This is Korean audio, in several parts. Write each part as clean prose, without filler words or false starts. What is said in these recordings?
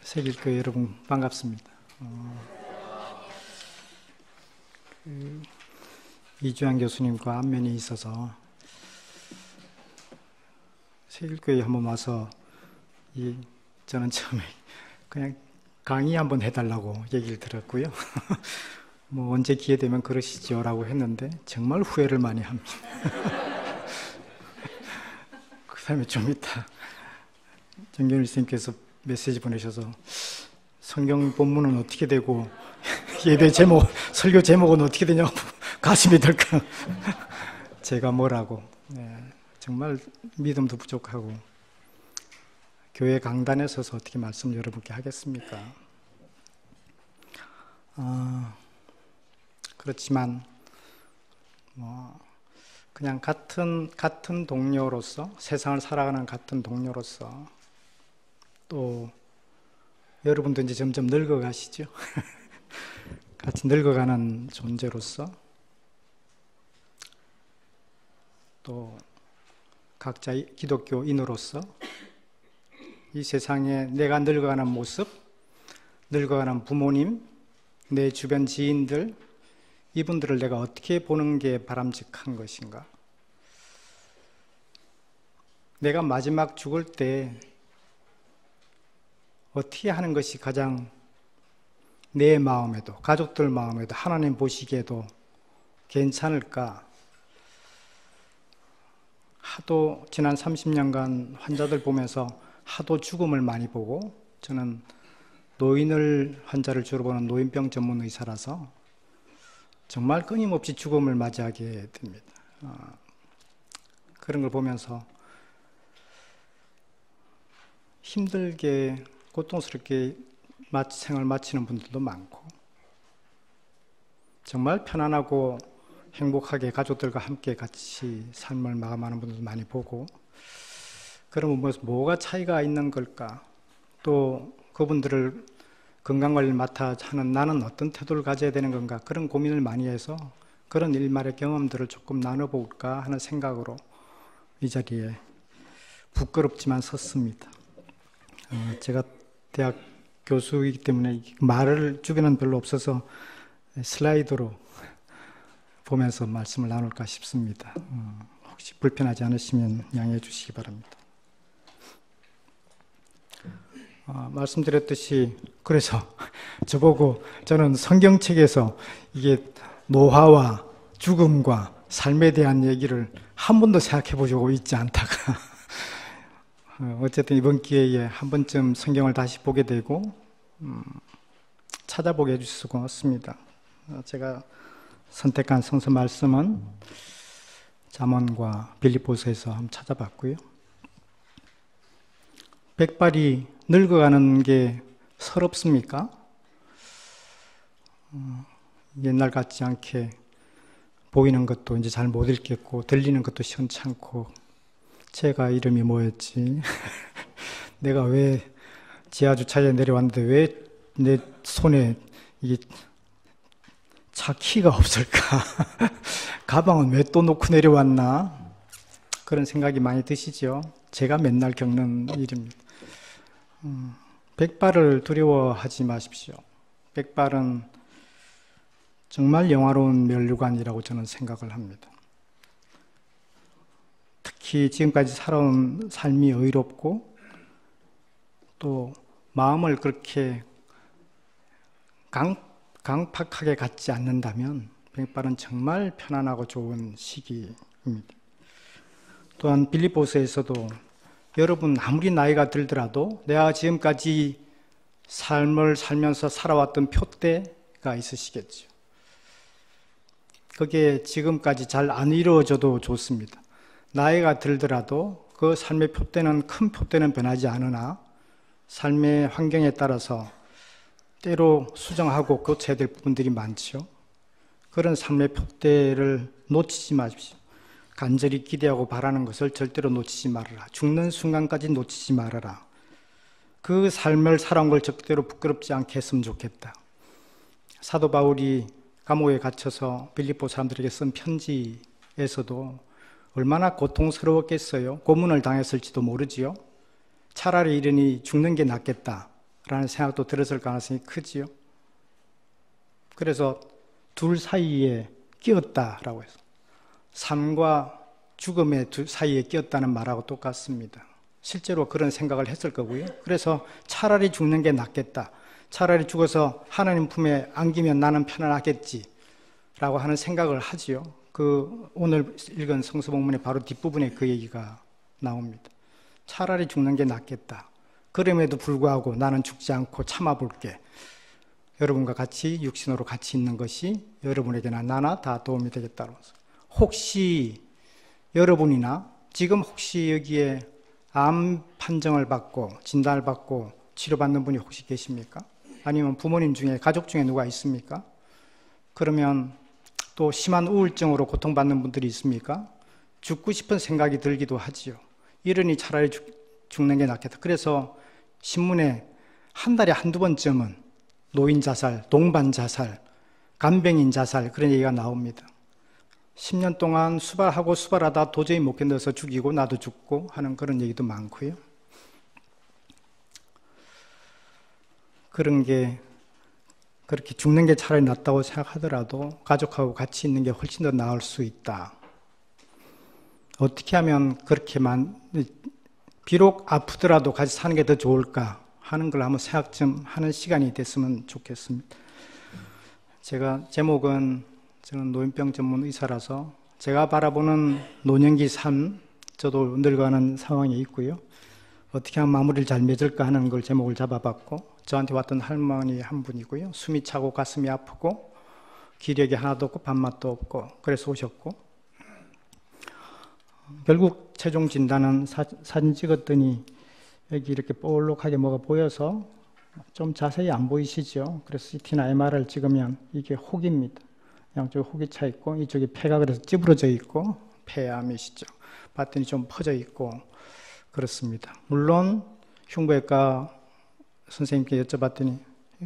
세길교회 여러분 반갑습니다. 이주환 교수님과 안면이 있어서 세길교회 한번 와서 저는 처음에 그냥 강의 한번 해달라고 얘기를 들었고요. 뭐 언제 기회 되면 그러시죠 라고 했는데 정말 후회를 많이 합니다. 그 다음에 좀 이따 정경일 선생님께서 메시지 보내셔서 성경 본문은 어떻게 되고 예배 제목, 설교 제목은 어떻게 되냐고 가슴이 덜컥 제가 뭐라고 정말 믿음도 부족하고 교회 강단에 서서 어떻게 말씀 여러분께 하겠습니까? 그렇지만 그냥 같은 동료로서 세상을 살아가는 같은 동료로서 또 여러분도 이제 점점 늙어가시죠. 같이 늙어가는 존재로서 또 각자 기독교인으로서 이 세상에 내가 늙어가는 모습, 늙어가는 부모님, 내 주변 지인들, 이분들을 내가 어떻게 보는 게 바람직한 것인가? 내가 마지막 죽을 때 어떻게 하는 것이 가장 내 마음에도, 가족들 마음에도, 하나님 보시기에도 괜찮을까? 하도 지난 30년간 환자들 보면서 하도 죽음을 많이 보고, 저는 환자를 주로 보는 노인병 전문 의사라서 정말 끊임없이 죽음을 맞이하게 됩니다. 그런 걸 보면서 힘들게 고통스럽게 생을 마치는 분들도 많고, 정말 편안하고 행복하게 가족들과 함께 같이 삶을 마감하는 분들도 많이 보고, 그러면 뭐가 차이가 있는 걸까? 또 그분들을 건강관리를 맡아 하는 나는 어떤 태도를 가져야 되는 건가? 그런 고민을 많이 해서 그런 일말의 경험들을 조금 나눠볼까 하는 생각으로 이 자리에 부끄럽지만 섰습니다. 제가 대학 교수이기 때문에 말을 주변은 별로 없어서 슬라이드로 보면서 말씀을 나눌까 싶습니다. 혹시 불편하지 않으시면 양해해 주시기 바랍니다. 말씀드렸듯이 그래서 저보고 저는 성경책에서 이게 노화와 죽음과 삶에 대한 얘기를 한 번도 생각해 보고 있지 않다가 어쨌든 이번 기회에 한 번쯤 성경을 다시 보게 되고 찾아보게 해주셔서 고맙습니다. 제가 선택한 성서 말씀은 잠언과 빌립보서에서 한번 찾아봤고요. 백발이 늙어가는 게 서럽습니까? 옛날 같지 않게 보이는 것도 이제 잘 못 읽겠고 들리는 것도 시원찮고, 제가 이름이 뭐였지? 내가 왜 지하주차장에 내려왔는데 왜 내 손에 이게 차 키가 없을까? 가방은 왜 또 놓고 내려왔나? 그런 생각이 많이 드시죠? 제가 맨날 겪는 일입니다. 백발을 두려워하지 마십시오. 백발은 정말 영화로운 멸류관이라고 저는 생각을 합니다. 특히 지금까지 살아온 삶이 의롭고 또 마음을 그렇게 강팍하게 갖지 않는다면 백발은 정말 편안하고 좋은 시기입니다. 또한 빌립보서에서도 여러분 아무리 나이가 들더라도 내가 지금까지 삶을 살면서 살아왔던 표대가 있으시겠죠. 그게 지금까지 잘 안 이루어져도 좋습니다. 나이가 들더라도 그 삶의 표대는, 큰 표대는 변하지 않으나 삶의 환경에 따라서 때로 수정하고 고쳐야 될 부분들이 많죠. 그런 삶의 표대를 놓치지 마십시오. 간절히 기대하고 바라는 것을 절대로 놓치지 말아라. 죽는 순간까지 놓치지 말아라. 그 삶을 살아온 걸 절대로 부끄럽지 않게 했으면 좋겠다. 사도 바울이 감옥에 갇혀서 빌립보 사람들에게 쓴 편지에서도 얼마나 고통스러웠겠어요. 고문을 당했을지도 모르지요. 차라리 이러니 죽는 게 낫겠다 라는 생각도 들었을 가능성이 크지요. 그래서 둘 사이에 끼었다라고 해서 삶과 죽음의 사이에 끼었다는 말하고 똑같습니다. 실제로 그런 생각을 했을 거고요. 그래서 차라리 죽는 게 낫겠다. 차라리 죽어서 하나님 품에 안기면 나는 편안하겠지 라고 하는 생각을 하지요. 그 오늘 읽은 성서본문의 바로 뒷부분에 그 얘기가 나옵니다. 차라리 죽는 게 낫겠다. 그럼에도 불구하고 나는 죽지 않고 참아볼게. 여러분과 같이 육신으로 같이 있는 것이 여러분에게나 나나 다 도움이 되겠다고. 혹시 여러분이나 지금 혹시 여기에 암 판정을 받고 진단을 받고 치료받는 분이 혹시 계십니까? 아니면 부모님 중에 가족 중에 누가 있습니까? 그러면 또 심한 우울증으로 고통받는 분들이 있습니까? 죽고 싶은 생각이 들기도 하지요. 이러니 차라리 죽는 게 낫겠다. 그래서 신문에 한 달에 한두 번쯤은 노인 자살, 동반 자살, 간병인 자살 그런 얘기가 나옵니다. 10년 동안 수발하고 수발하다 도저히 못 견뎌서 죽이고 나도 죽고 하는 그런 얘기도 많고요. 그런 게 그렇게 죽는 게 차라리 낫다고 생각하더라도 가족하고 같이 있는 게 훨씬 더 나을 수 있다. 어떻게 하면 그렇게만 비록 아프더라도 같이 사는 게 더 좋을까 하는 걸 한번 생각 좀 하는 시간이 됐으면 좋겠습니다. 제가 제목은 저는 노인병 전문 의사라서 제가 바라보는 노년기 삶, 저도 늙어가는 상황에 있고요. 어떻게 하면 마무리를 잘 맺을까 하는 걸 제목을 잡아봤고 저한테 왔던 할머니 한 분이고요. 숨이 차고 가슴이 아프고 기력이 하나도 없고 밥맛도 없고 그래서 오셨고 결국 최종 진단은 사진 찍었더니 여기 이렇게 볼록하게 뭐가 보여서 좀 자세히 안 보이시죠? 그래서 CT나 MR을 찍으면 이게 혹입니다. 양쪽에 혹이 차 있고 이쪽에 폐가 그래서 찌부러져 있고 폐암이시죠. 봤더니 좀 퍼져 있고 그렇습니다. 물론 흉부외과 선생님께 여쭤봤더니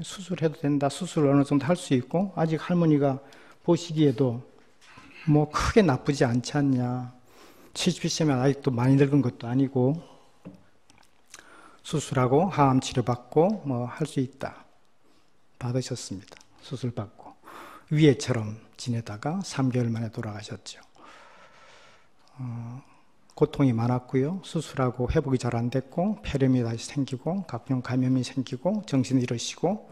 수술해도 된다. 수술을 어느 정도 할 수 있고 아직 할머니가 보시기에도 뭐 크게 나쁘지 않지 않냐. 70세면 아직도 많이 늙은 것도 아니고 수술하고 항암 치료받고 뭐 할 수 있다. 받으셨습니다. 수술 받고 위에처럼 지내다가 3개월 만에 돌아가셨죠. 고통이 많았고요. 수술하고 회복이 잘 안 됐고 폐렴이 다시 생기고 각종 감염이 생기고 정신을 잃으시고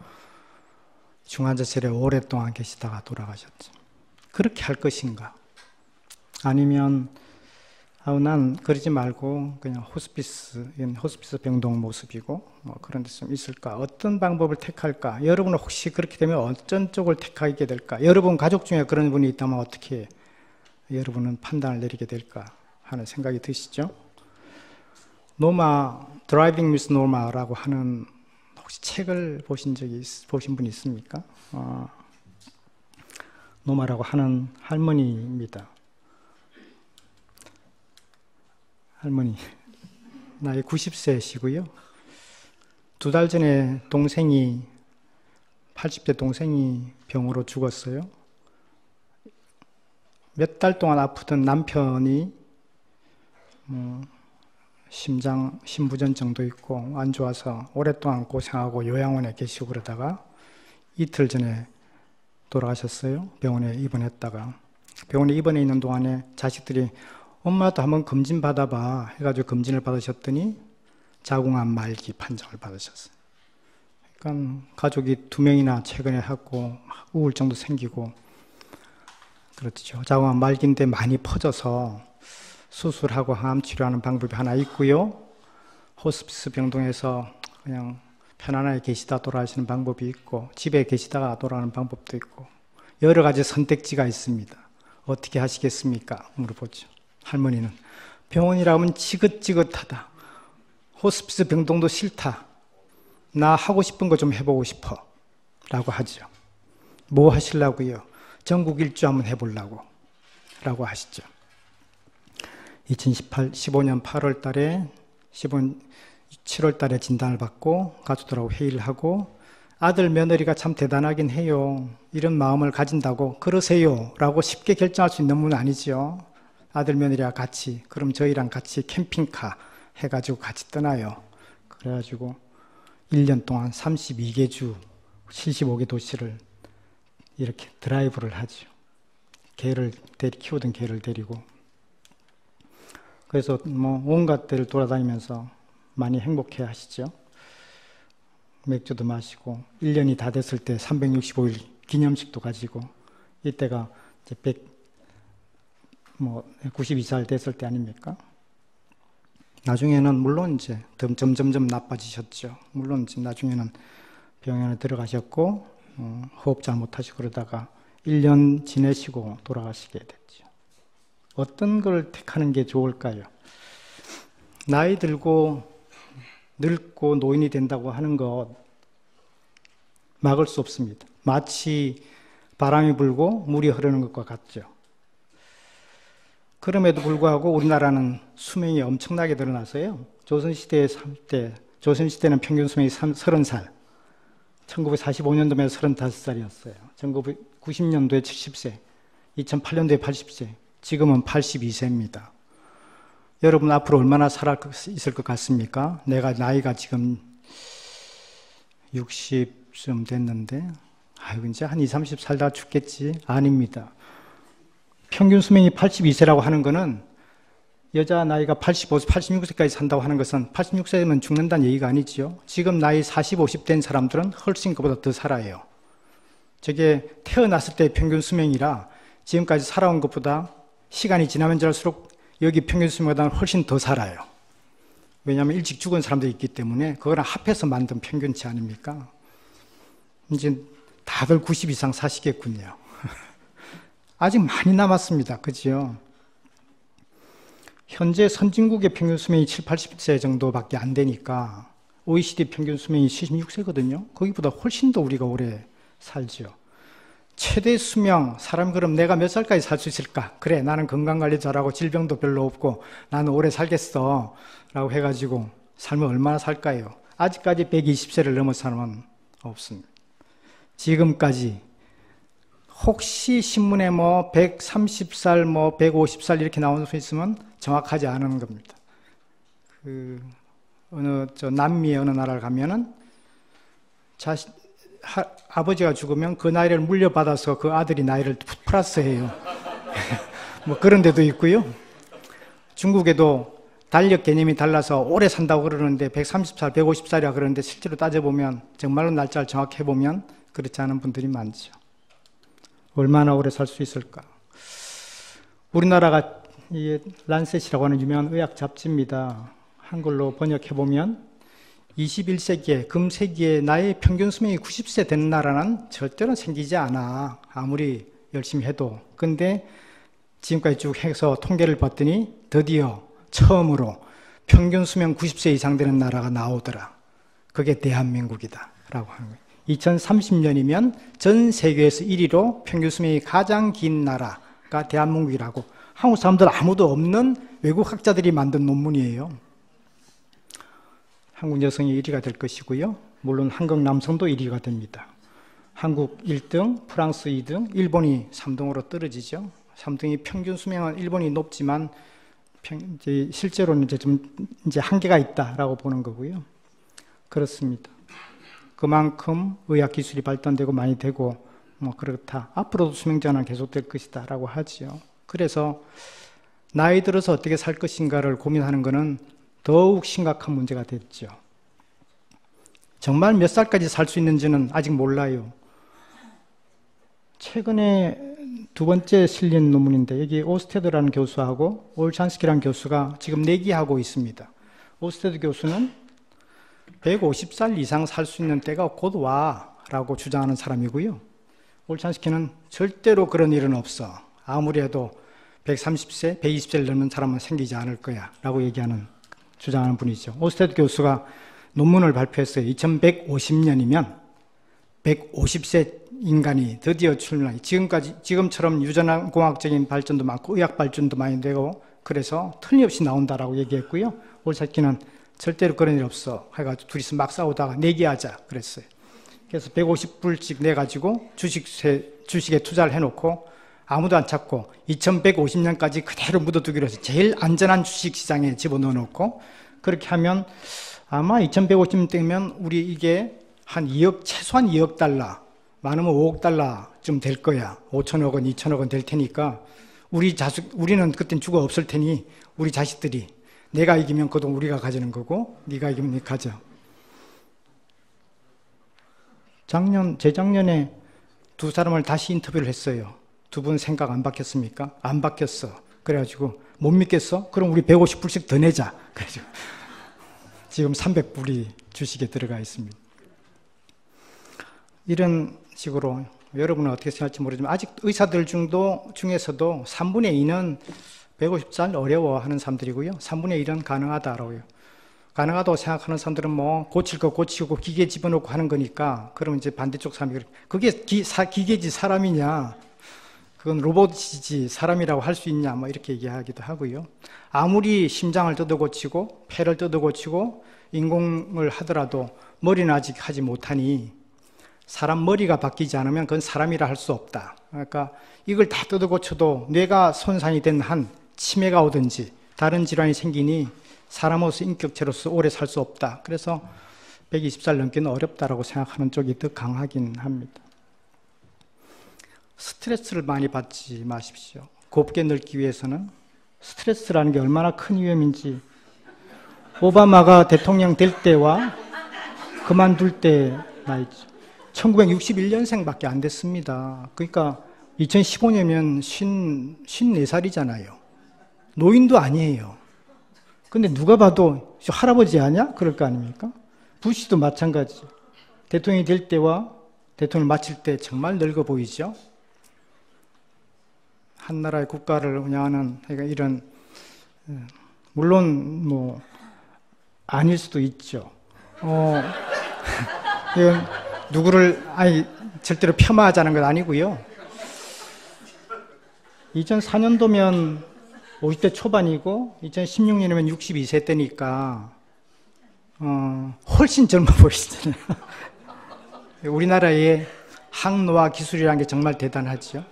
중환자실에 오랫동안 계시다가 돌아가셨죠. 그렇게 할 것인가? 아니면 난 그러지 말고 그냥 호스피스 병동 모습이고 뭐 그런 데 좀 있을까? 어떤 방법을 택할까? 여러분은 혹시 그렇게 되면 어떤 쪽을 택하게 될까? 여러분 가족 중에 그런 분이 있다면 어떻게 여러분은 판단을 내리게 될까 하는 생각이 드시죠? 노마, 드라이빙 미스 노마라고 하는 혹시 책을 보신 분 있습니까? 노마라고 하는 할머니입니다. 할머니, 나이 90세시고요. 2달 전에 80대 동생이 병으로 죽었어요. 몇 달 동안 아프던 남편이 심부전 정도 있고 안 좋아서 오랫동안 고생하고 요양원에 계시고 그러다가 이틀 전에 돌아가셨어요. 병원에 입원했다가. 병원에 입원해 있는 동안에 자식들이 엄마도 한번 검진 받아봐 해가지고 검진을 받으셨더니 자궁암 말기 판정을 받으셨어요. 그러니까 가족이 2명이나 최근에 하고 우울증도 생기고 그렇죠. 자궁암 말기인데 많이 퍼져서 수술하고 항암 치료하는 방법이 하나 있고요. 호스피스 병동에서 그냥 편안하게 계시다 돌아가시는 방법이 있고 집에 계시다가 돌아가는 방법도 있고 여러 가지 선택지가 있습니다. 어떻게 하시겠습니까? 물어보죠. 할머니는 병원이라 하면 지긋지긋하다. 호스피스 병동도 싫다. 나 하고 싶은 거 좀 해보고 싶어. 라고 하죠. 뭐 하시려고요? 전국 일주 한번 해보려고. 라고 하시죠. 2015년 8월 달에 7월 달에 진단을 받고 가족들하고 회의를 하고 아들 며느리가 참 대단하긴 해요. 이런 마음을 가진다고 그러세요. 라고 쉽게 결정할 수 있는 분은 아니죠. 아들 며느리와 같이 그럼 저희랑 같이 캠핑카 해가지고 같이 떠나요. 그래가지고 1년 동안 32개 주, 75개 도시를 이렇게 드라이브를 하죠. 키우던 개를 데리고. 그래서 뭐 온갖 데를 돌아다니면서 많이 행복해 하시죠. 맥주도 마시고 1년이 다 됐을 때 365일 기념식도 가지고, 이때가 이제 92살 됐을 때 아닙니까? 나중에는 물론 이제 점점 나빠지셨죠. 물론 이제 나중에는 병원에 들어가셨고 호흡 잘 못하시고 그러다가 1년 지내시고 돌아가시게 됐죠. 어떤 걸 택하는 게 좋을까요? 나이 들고 늙고 노인이 된다고 하는 것 막을 수 없습니다. 마치 바람이 불고 물이 흐르는 것과 같죠. 그럼에도 불구하고 우리나라는 수명이 엄청나게 늘어나서요. 조선시대에 살 때, 조선시대는 평균 수명이 30살, 1945년도면 35살이었어요. 1990년도에 70세, 2008년도에 80세, 지금은 82세입니다. 여러분 앞으로 얼마나 살아 있을 것 같습니까? 내가 나이가 지금 60쯤 됐는데, 아유, 이제 한 20, 30 살다 죽겠지? 아닙니다. 평균 수명이 82세라고 하는 것은 여자 나이가 85세, 86세까지 산다고 하는 것은 86세면 죽는다는 얘기가 아니지요. 지금 나이 40, 50 된 사람들은 훨씬 그보다 더 살아요. 저게 태어났을 때 평균 수명이라 지금까지 살아온 것보다 시간이 지나면 지날수록 여기 평균 수명보다 훨씬 더 살아요. 왜냐하면 일찍 죽은 사람들이 있기 때문에 그거랑 합해서 만든 평균치 아닙니까? 이제 다들 90 이상 사시겠군요. 아직 많이 남았습니다. 그죠? 현재 선진국의 평균 수명이 7, 80세 정도밖에 안 되니까 OECD 평균 수명이 76세거든요. 거기보다 훨씬 더 우리가 오래 살죠. 최대 수명, 사람 그럼 내가 몇 살까지 살 수 있을까? 그래, 나는 건강관리 잘하고 질병도 별로 없고 나는 오래 살겠어 라고 해가지고 삶을 얼마나 살까요? 아직까지 120세를 넘은 사람은 없습니다. 지금까지 혹시 신문에 130살, 150살 이렇게 나오는 수 있으면 정확하지 않은 겁니다. 남미의 어느 나라를 가면은 아버지가 죽으면 그 나이를 물려받아서 그 아들이 나이를 플러스해요. 그런 데도 있고요. 중국에도 달력 개념이 달라서 오래 산다고 그러는데 130살, 150살이라 그러는데 실제로 따져보면 정말로 날짜를 정확히 해보면 그렇지 않은 분들이 많죠. 얼마나 오래 살 수 있을까? 우리나라가 이 란셋이라고 하는 유명한 의학 잡지입니다. 한글로 번역해보면 21세기에 금세기에 나의 평균 수명이 90세 되는 나라는 절대로 생기지 않아. 아무리 열심히 해도. 근데 지금까지 쭉 해서 통계를 봤더니 드디어 처음으로 평균 수명 90세 이상 되는 나라가 나오더라. 그게 대한민국이다 라고 하는 거예요. 2030년이면 전 세계에서 1위로 평균 수명이 가장 긴 나라가 대한민국이라고, 한국 사람들 아무도 없는 외국 학자들이 만든 논문이에요. 한국 여성이 1위가 될 것이고요. 물론 한국 남성도 1위가 됩니다. 한국 1등, 프랑스 2등, 일본이 3등으로 떨어지죠. 3등이 평균 수명은 일본이 높지만 실제로는 이제 한계가 있다라고 보는 거고요. 그렇습니다. 그만큼 의학 기술이 발전되고 많이 되고 그렇다. 앞으로도 수명제한은 계속될 것이다 라고 하지요. 그래서 나이 들어서 어떻게 살 것인가를 고민하는 것은 더욱 심각한 문제가 됐죠. 정말 몇 살까지 살 수 있는지는 아직 몰라요. 최근에 두 번째 실린 논문인데 여기 오스테드라는 교수하고 올찬스키라는 교수가 지금 내기하고 있습니다. 오스테드 교수는 150살 이상 살 수 있는 때가 곧 와 라고 주장하는 사람이고요. 올찬스키는 절대로 그런 일은 없어. 아무리 해도 130세, 120세를 넘는 사람은 생기지 않을 거야 라고 주장하는 분이죠. 오스테드 교수가 논문을 발표했어요. 2150년이면 150세 인간이 드디어 출현하기, 지금처럼 유전공학적인 발전도 많고 의학 발전도 많이 되고 그래서 틀림없이 나온다라고 얘기했고요. 올찬스키는 절대로 그런 일 없어 해가지고 둘이서 막 싸우다가 내기하자 그랬어요. 그래서 150불씩 내가지고 주식에 투자를 해놓고 아무도 안 찾고 2150년까지 그대로 묻어두기로 해서 제일 안전한 주식시장에 집어넣어놓고 그렇게 하면 아마 2150쯤 우리 이게 한 2억, 최소한 2억 달러, 많으면 5억 달러쯤 될 거야. 5천억 원, 2천억 원 될 테니까 우리는 그땐 죽어 없을 테니 우리 자식들이 내가 이기면 그 돈 우리가 가지는 거고 네가 이기면 네가 가져. 재작년에 두 사람을 다시 인터뷰를 했어요. 두 분 생각 안 바뀌었습니까? 안 바뀌었어. 그래가지고 못 믿겠어? 그럼 우리 150불씩 더 내자. 그래가지고 지금 300불이 주식에 들어가 있습니다. 이런 식으로 여러분은 어떻게 생각할지 모르지만 아직 의사들 중에서도 3분의 2는 150살 어려워하는 사람들이고요. 3분의 1은 가능하다라고요. 가능하다고 생각하는 사람들은 뭐 고칠 거 고치고 기계 집어넣고 하는 거니까 그러면 이제 반대쪽 사람이 그게 기계지 사람이냐, 그건 로봇이지 사람이라고 할 수 있냐 뭐 이렇게 얘기하기도 하고요. 아무리 심장을 뜯어 고치고 폐를 뜯어 고치고 인공을 하더라도 머리는 아직 하지 못하니 사람 머리가 바뀌지 않으면 그건 사람이라 할 수 없다. 그러니까 이걸 다 뜯어 고쳐도 뇌가 손상이 된 한 치매가 오든지 다른 질환이 생기니 사람으로서 인격체로서 오래 살 수 없다. 그래서 120살 넘기는 어렵다라고 생각하는 쪽이 더 강하긴 합니다. 스트레스를 많이 받지 마십시오. 곱게 늙기 위해서는 스트레스라는 게 얼마나 큰 위험인지 오바마가 대통령 될 때와 그만둘 때 나이죠. 1961년생밖에 안 됐습니다. 그러니까 2015년이면 54살이잖아요. 노인도 아니에요. 근데 누가 봐도 할아버지 아니야? 그럴 거 아닙니까? 부시도 마찬가지. 대통령이 될 때와 대통령을 마칠 때 정말 늙어 보이죠? 한 나라의 국가를 운영하는 이런 물론 뭐 아닐 수도 있죠. 이건 누구를 절대로 폄하하자는 건 아니고요. 2004년도면 50대 초반이고 2016년이면 62세 때니까 훨씬 젊어 보이시잖아요. 우리나라의 항노화 기술이라는 게 정말 대단하죠.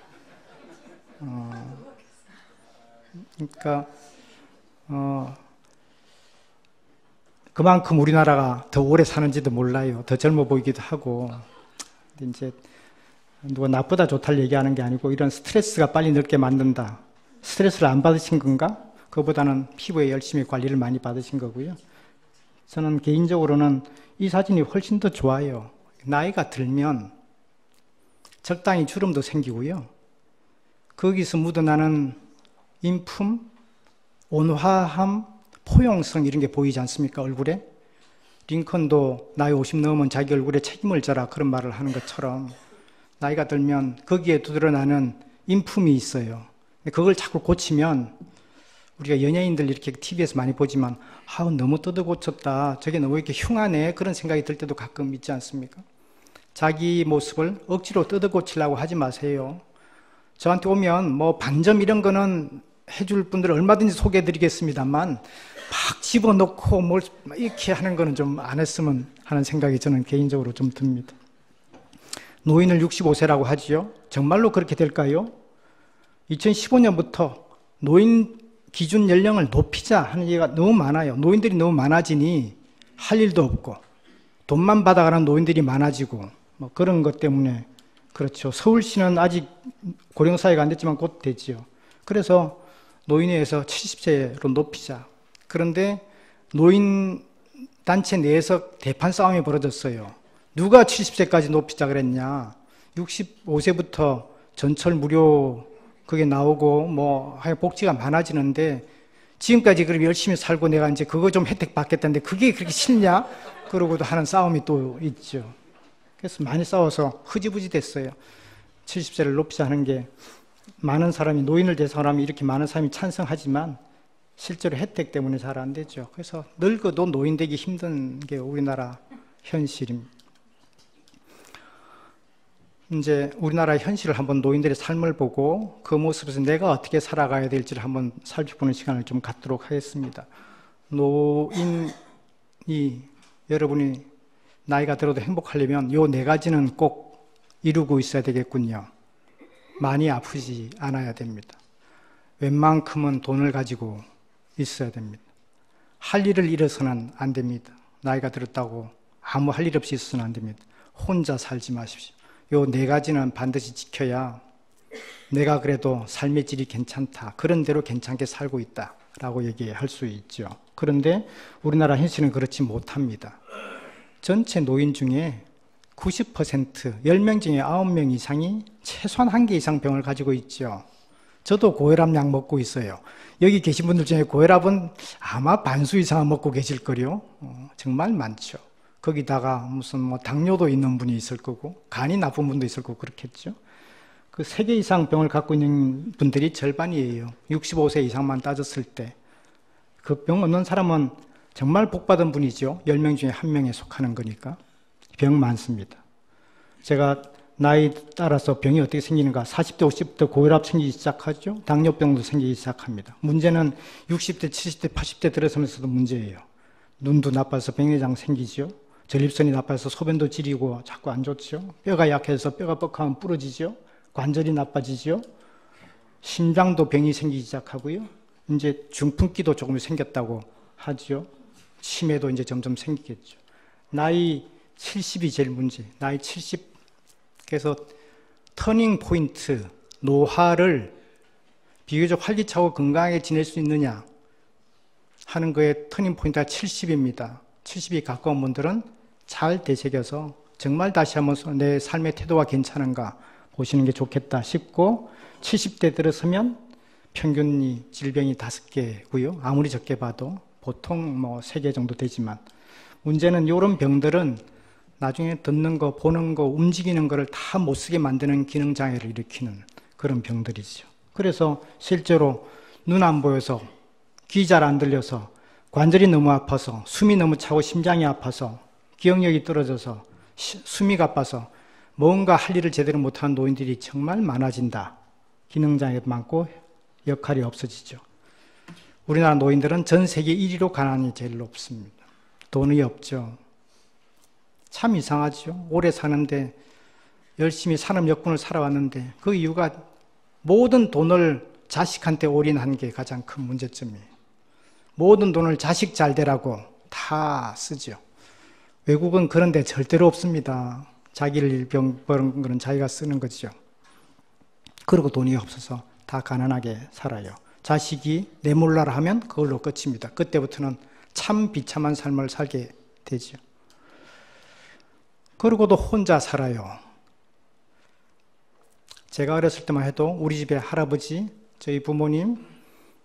그러니까 그만큼 우리나라가 더 오래 사는지도 몰라요. 더 젊어 보이기도 하고. 근데 이제 누가 나쁘다 좋다를 얘기하는 게 아니고 이런 스트레스가 빨리 늙게 만든다. 스트레스를 안 받으신 건가? 그거보다는 피부에 열심히 관리를 많이 받으신 거고요. 저는 개인적으로는 이 사진이 훨씬 더 좋아요. 나이가 들면 적당히 주름도 생기고요. 거기서 묻어나는 인품, 온화함, 포용성 이런 게 보이지 않습니까? 얼굴에? 링컨도 나이 50 넘으면 자기 얼굴에 책임을 져라 그런 말을 하는 것처럼 나이가 들면 거기에 드러나는 인품이 있어요. 그걸 자꾸 고치면 우리가 연예인들 이렇게 TV에서 많이 보지만 너무 뜯어 고쳤다. 저게 너무 이렇게 흉하네. 그런 생각이 들 때도 가끔 있지 않습니까? 자기 모습을 억지로 뜯어 고치려고 하지 마세요. 저한테 오면 뭐 반점 이런 거는 해줄 분들 얼마든지 소개해 드리겠습니다만 막 집어넣고 뭘 이렇게 하는 거는 좀 안 했으면 하는 생각이 저는 개인적으로 좀 듭니다. 노인을 65세라고 하지요. 정말로 그렇게 될까요? 2015년부터 노인 기준 연령을 높이자 하는 얘기가 너무 많아요. 노인들이 너무 많아지니 할 일도 없고 돈만 받아가는 노인들이 많아지고 뭐 그런 것 때문에 그렇죠. 서울시는 아직 고령사회가 안 됐지만 곧 되지요. 그래서 노인회에서 70세로 높이자. 그런데 노인 단체 내에서 대판 싸움이 벌어졌어요. 누가 70세까지 높이자 그랬냐. 65세부터 전철 무료 그게 나오고 뭐 복지가 많아지는데 지금까지 그럼 열심히 살고 내가 이제 그거 좀 혜택 받겠다는데 그게 그렇게 싫냐? 그러고도 하는 싸움이 또 있죠. 그래서 많이 싸워서 흐지부지 됐어요. 70세를 높이자 하는 게 많은 사람이 노인을 대상으로 하면 이렇게 많은 사람이 찬성하지만 실제로 혜택 때문에 잘 안 되죠. 그래서 늙어도 노인 되기 힘든 게 우리나라 현실입니다. 이제 우리나라의 현실을 한번 노인들의 삶을 보고 그 모습에서 내가 어떻게 살아가야 될지를 한번 살펴보는 시간을 좀 갖도록 하겠습니다. 노인이 여러분이 나이가 들어도 행복하려면 요 네 가지는 꼭 이루고 있어야 되겠군요. 많이 아프지 않아야 됩니다. 웬만큼은 돈을 가지고 있어야 됩니다. 할 일을 잃어서는 안 됩니다. 나이가 들었다고 아무 할 일 없이 있어서는 안 됩니다. 혼자 살지 마십시오. 요 네 가지는 반드시 지켜야 내가 그래도 삶의 질이 괜찮다, 그런 대로 괜찮게 살고 있다 라고 얘기할 수 있죠. 그런데 우리나라 현실은 그렇지 못합니다. 전체 노인 중에 90%, 10명 중에 9명 이상이 최소한 1개 이상 병을 가지고 있죠. 저도 고혈압 약 먹고 있어요. 여기 계신 분들 중에 고혈압은 아마 반수 이상은 먹고 계실 거요. 정말 많죠. 거기다가 무슨 뭐 당뇨도 있는 분이 있을 거고, 간이 나쁜 분도 있을 거고, 그렇겠죠. 그 3개 이상 병을 갖고 있는 분들이 절반이에요. 65세 이상만 따졌을 때. 그 병 없는 사람은 정말 복받은 분이죠. 10명 중에 1명에 속하는 거니까. 병 많습니다. 제가 나이 따라서 병이 어떻게 생기는가, 40대, 50대 고혈압 생기기 시작하죠. 당뇨병도 생기기 시작합니다. 문제는 60대, 70대, 80대 들어서면서도 문제예요. 눈도 나빠서 백내장 생기죠. 전립선이 나빠서 소변도 지리고 자꾸 안 좋죠. 뼈가 약해서 뼈가 뻑하면 부러지죠. 관절이 나빠지죠. 심장도 병이 생기기 시작하고요. 이제 중풍기도 조금 생겼다고 하죠. 치매도 이제 점점 생기겠죠. 나이 70이 제일 문제. 나이 70. 그래서 터닝 포인트, 노화를 비교적 활기차고 건강하게 지낼 수 있느냐 하는 거에 터닝 포인트가 70입니다. 70이 가까운 분들은 잘 되새겨서 정말 다시 한번 내 삶의 태도가 괜찮은가 보시는 게 좋겠다 싶고, 70대 들어서면 평균이 질병이 5개고요. 아무리 적게 봐도 보통 뭐 3개 정도 되지만, 문제는 이런 병들은 나중에 듣는 거, 보는 거, 움직이는 거를 다 못 쓰게 만드는 기능장애를 일으키는 그런 병들이죠. 그래서 실제로 눈 안 보여서, 귀 잘 안 들려서, 관절이 너무 아파서, 숨이 너무 차고 심장이 아파서, 기억력이 떨어져서, 숨이 가빠서 뭔가 할 일을 제대로 못하는 노인들이 정말 많아진다. 기능장애도 많고 역할이 없어지죠. 우리나라 노인들은 전 세계 1위로 가난이 제일 높습니다. 돈이 없죠. 참 이상하죠. 오래 사는데, 열심히 산업 여건을 살아왔는데 그 이유가 모든 돈을 자식한테 올인한 게 가장 큰 문제점이에요. 모든 돈을 자식 잘 되라고 다 쓰죠. 외국은 그런 데 절대로 없습니다. 자기를 일병 버는 거는 자기가 쓰는 거죠. 그리고 돈이 없어서 다 가난하게 살아요. 자식이 내 몰라라 하면 그걸로 끝입니다. 그때부터는 참 비참한 삶을 살게 되죠. 그리고도 혼자 살아요. 제가 어렸을 때만 해도 우리 집에 할아버지, 저희 부모님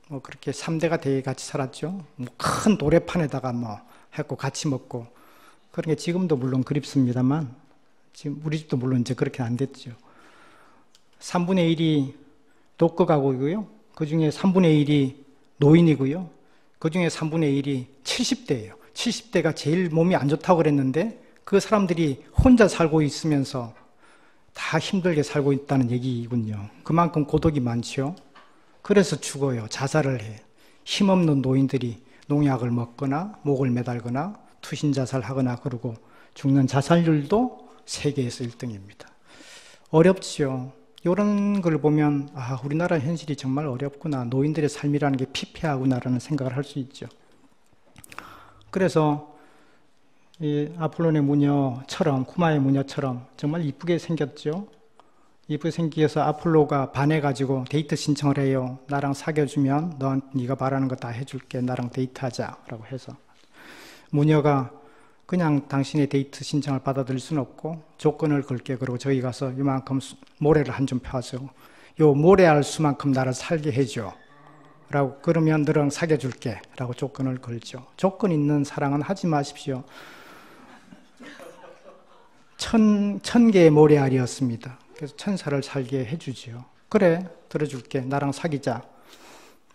뭐 그렇게 3대가 되게 같이 살았죠. 뭐 큰 도래판에다가 뭐 했고 같이 먹고, 그런 게 지금도 물론 그립습니다만, 지금 우리 집도 물론 이제 그렇게 안 됐죠. 3분의 1이 독거가구이고요. 그 중에 3분의 1이 노인이고요. 그 중에 3분의 1이 70대예요. 70대가 제일 몸이 안 좋다고 그랬는데 그 사람들이 혼자 살고 있으면서 다 힘들게 살고 있다는 얘기군요. 그만큼 고독이 많죠. 그래서 죽어요. 자살을 해. 힘없는 노인들이 농약을 먹거나 목을 매달거나 투신자살하거나 그러고 죽는 자살률도 세계에서 1등입니다. 어렵죠. 이런 걸 보면 우리나라 현실이 정말 어렵구나. 노인들의 삶이라는 게 피폐하구나라는 생각을 할 수 있죠. 그래서 이 아폴론의 무녀처럼, 쿠마의 무녀처럼 정말 이쁘게 생겼죠. 이쁘게 생겨서 아폴로가 반해가지고 데이트 신청을 해요. 나랑 사귀어주면 네가 바라는 거 다 해줄게. 나랑 데이트하자 라고 해서, 무녀가 그냥 당신의 데이트 신청을 받아들일 수는 없고 조건을 걸게. 그러고 저기 가서 이만큼 모래를 한 줌 펴서 요 모래알 수만큼 나를 살게 해줘 라고, 그러면 너랑 사귀어줄게 라고 조건을 걸죠. 조건 있는 사랑은 하지 마십시오. 1000개의 모래알이었습니다. 그래서 1000살을 살게 해주지요. 그래, 들어줄게. 나랑 사귀자.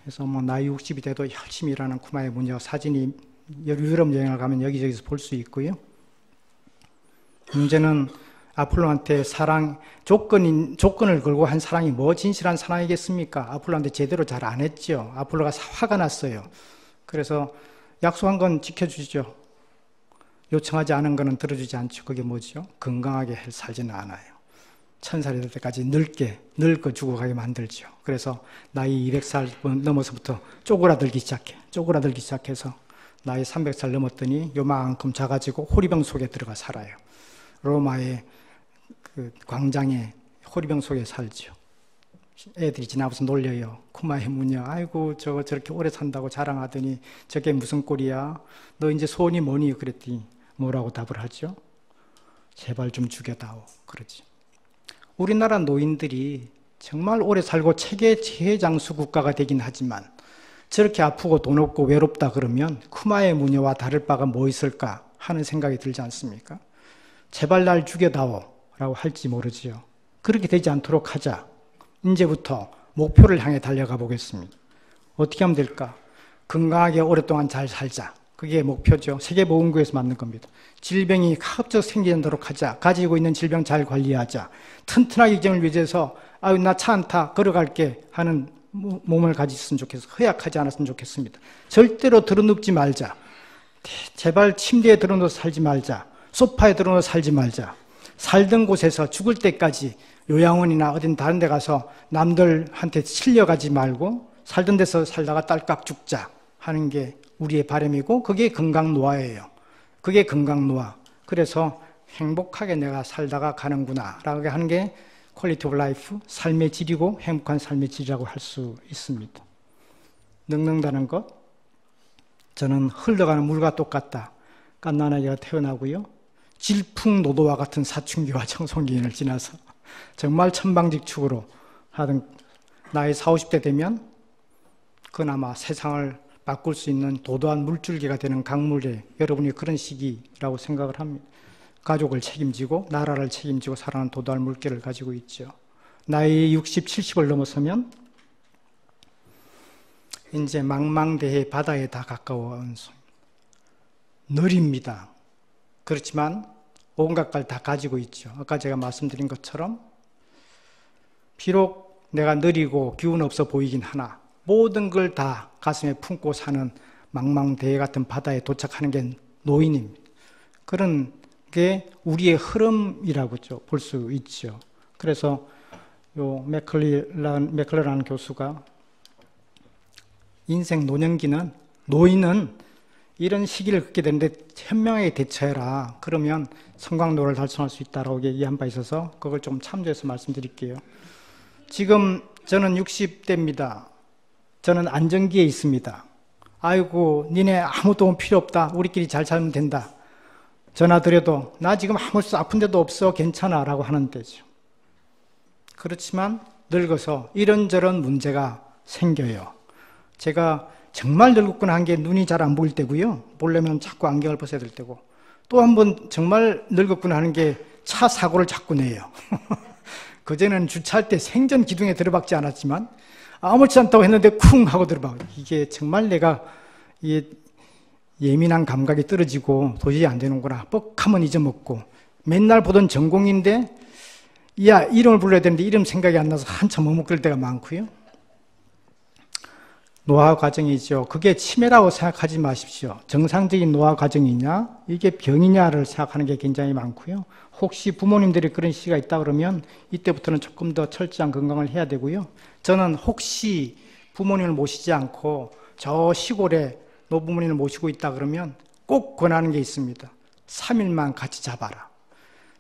그래서 뭐 나이 60이 돼도 열심히 일하는 쿠마의 무녀 사진이 유럽 여행을 가면 여기저기서 볼 수 있고요. 문제는 아폴로한테 조건을 걸고 한 사랑이 뭐 진실한 사랑이겠습니까? 아폴로한테 제대로 잘 안 했죠. 아폴로가 화가 났어요. 그래서 약속한 건 지켜주죠. 요청하지 않은 거는 들어주지 않죠. 그게 뭐죠? 건강하게 살지는 않아요. 1000살이 될 때까지 늙어 죽어가게 만들죠. 그래서 나이 200살 넘어서부터 쪼그라들기 시작해서 나이 300살 넘었더니 요만큼 작아지고 호리병 속에 들어가 살아요. 로마의 그 광장에 호리병 속에 살죠. 애들이 지나가서 놀려요. 쿠마의 무녀, 아이고 저거 저렇게 오래 산다고 자랑하더니 저게 무슨 꼴이야? 너 이제 소원이 뭐니? 그랬더니 뭐라고 답을 하죠? 제발 좀 죽여다오. 그러지. 우리나라 노인들이 정말 오래 살고 세계 최장수 국가가 되긴 하지만 저렇게 아프고 돈 없고 외롭다 그러면 쿠마의 무녀와 다를 바가 뭐 있을까 하는 생각이 들지 않습니까? 제발 날 죽여다오 라고 할지 모르지요. 그렇게 되지 않도록 하자. 이제부터 목표를 향해 달려가 보겠습니다. 어떻게 하면 될까? 건강하게 오랫동안 잘 살자. 그게 목표죠. 세계보건국에서 만든 겁니다. 질병이 가급적 생기지 않도록 하자. 가지고 있는 질병 잘 관리하자. 튼튼하게 기정을 유지해서 아유 나 차 안 타 걸어갈게 하는 몸을 가졌으면 좋겠어. 허약하지 않았으면 좋겠습니다. 절대로 들어눕지 말자. 제발 침대에 들어누워서 살지 말자. 소파에 들어누워서 살지 말자. 살던 곳에서 죽을 때까지 요양원이나 어딘 다른 데 가서 남들한테 실려가지 말고 살던 데서 살다가 딸깍 죽자 하는 게 우리의 바람이고 그게 건강노화예요. 그게 건강노화. 그래서 행복하게 내가 살다가 가는구나 라고 하는 게 퀄리티 오브 라이프, 삶의 질이고 행복한 삶의 질이라고 할 수 있습니다. 늙는다는 것, 저는 흘러가는 물과 똑같다. 갓난아기가 태어나고요. 질풍노도와 같은 사춘기와 청소년을 지나서 정말 천방지축으로 하던 나이 40, 50대 되면 그나마 세상을 바꿀 수 있는 도도한 물줄기가 되는 강물에 여러분이 그런 시기라고 생각을 합니다. 가족을 책임지고 나라를 책임지고 살아가는 도도한 물결을 가지고 있죠. 나이 60, 70을 넘어서면 이제 망망대해 바다에 다 가까워온 느립니다. 그렇지만 온갖 걸 다 가지고 있죠. 아까 제가 말씀드린 것처럼 비록 내가 느리고 기운 없어 보이긴 하나 모든 걸 다 가슴에 품고 사는 망망대해 같은 바다에 도착하는 게 노인입니다. 그런 게 우리의 흐름이라고 볼 수 있죠. 그래서 요 맥클러라는 교수가 인생 노년기는 노인은 이런 시기를 겪게 되는데 현명하게 대처해라. 그러면 성광노를 달성할 수 있다라고 얘기한 바 있어서 그걸 좀 참조해서 말씀드릴게요. 지금 저는 60대입니다. 저는 안정기에 있습니다. 아이고 니네 아무 도움 필요 없다. 우리끼리 잘 살면 된다. 전화 드려도 나 지금 아무 아픈 데도 없어 괜찮아 라고 하는 때죠. 그렇지만 늙어서 이런저런 문제가 생겨요. 제가 정말 늙었구나 한 게 눈이 잘 안 보일 때고요. 보려면 자꾸 안경을 벗어야 될 때고 또 한 번 정말 늙었구나 하는 게 차 사고를 자꾸 내요. 그전에는 주차할 때 생전 기둥에 들어박지 않았지만 아무렇지 않다고 했는데 쿵 하고 들어박. 이게 정말 내가 예민한 감각이 떨어지고 도저히 안 되는구나. 뻑하면 잊어먹고 맨날 보던 전공인데 야 이름을 불러야 되는데 이름 생각이 안 나서 한참 머뭇거릴 때가 많고요. 노화 과정이죠. 그게 치매라고 생각하지 마십시오. 정상적인 노화 과정이냐 이게 병이냐를 생각하는 게 굉장히 많고요. 혹시 부모님들이 그런 시기가 있다 그러면 이때부터는 조금 더 철저한 건강을 해야 되고요. 저는 혹시 부모님을 모시지 않고 저 시골에 노부모님을 모시고 있다 그러면 꼭 권하는 게 있습니다. 3일만 같이 잡아라.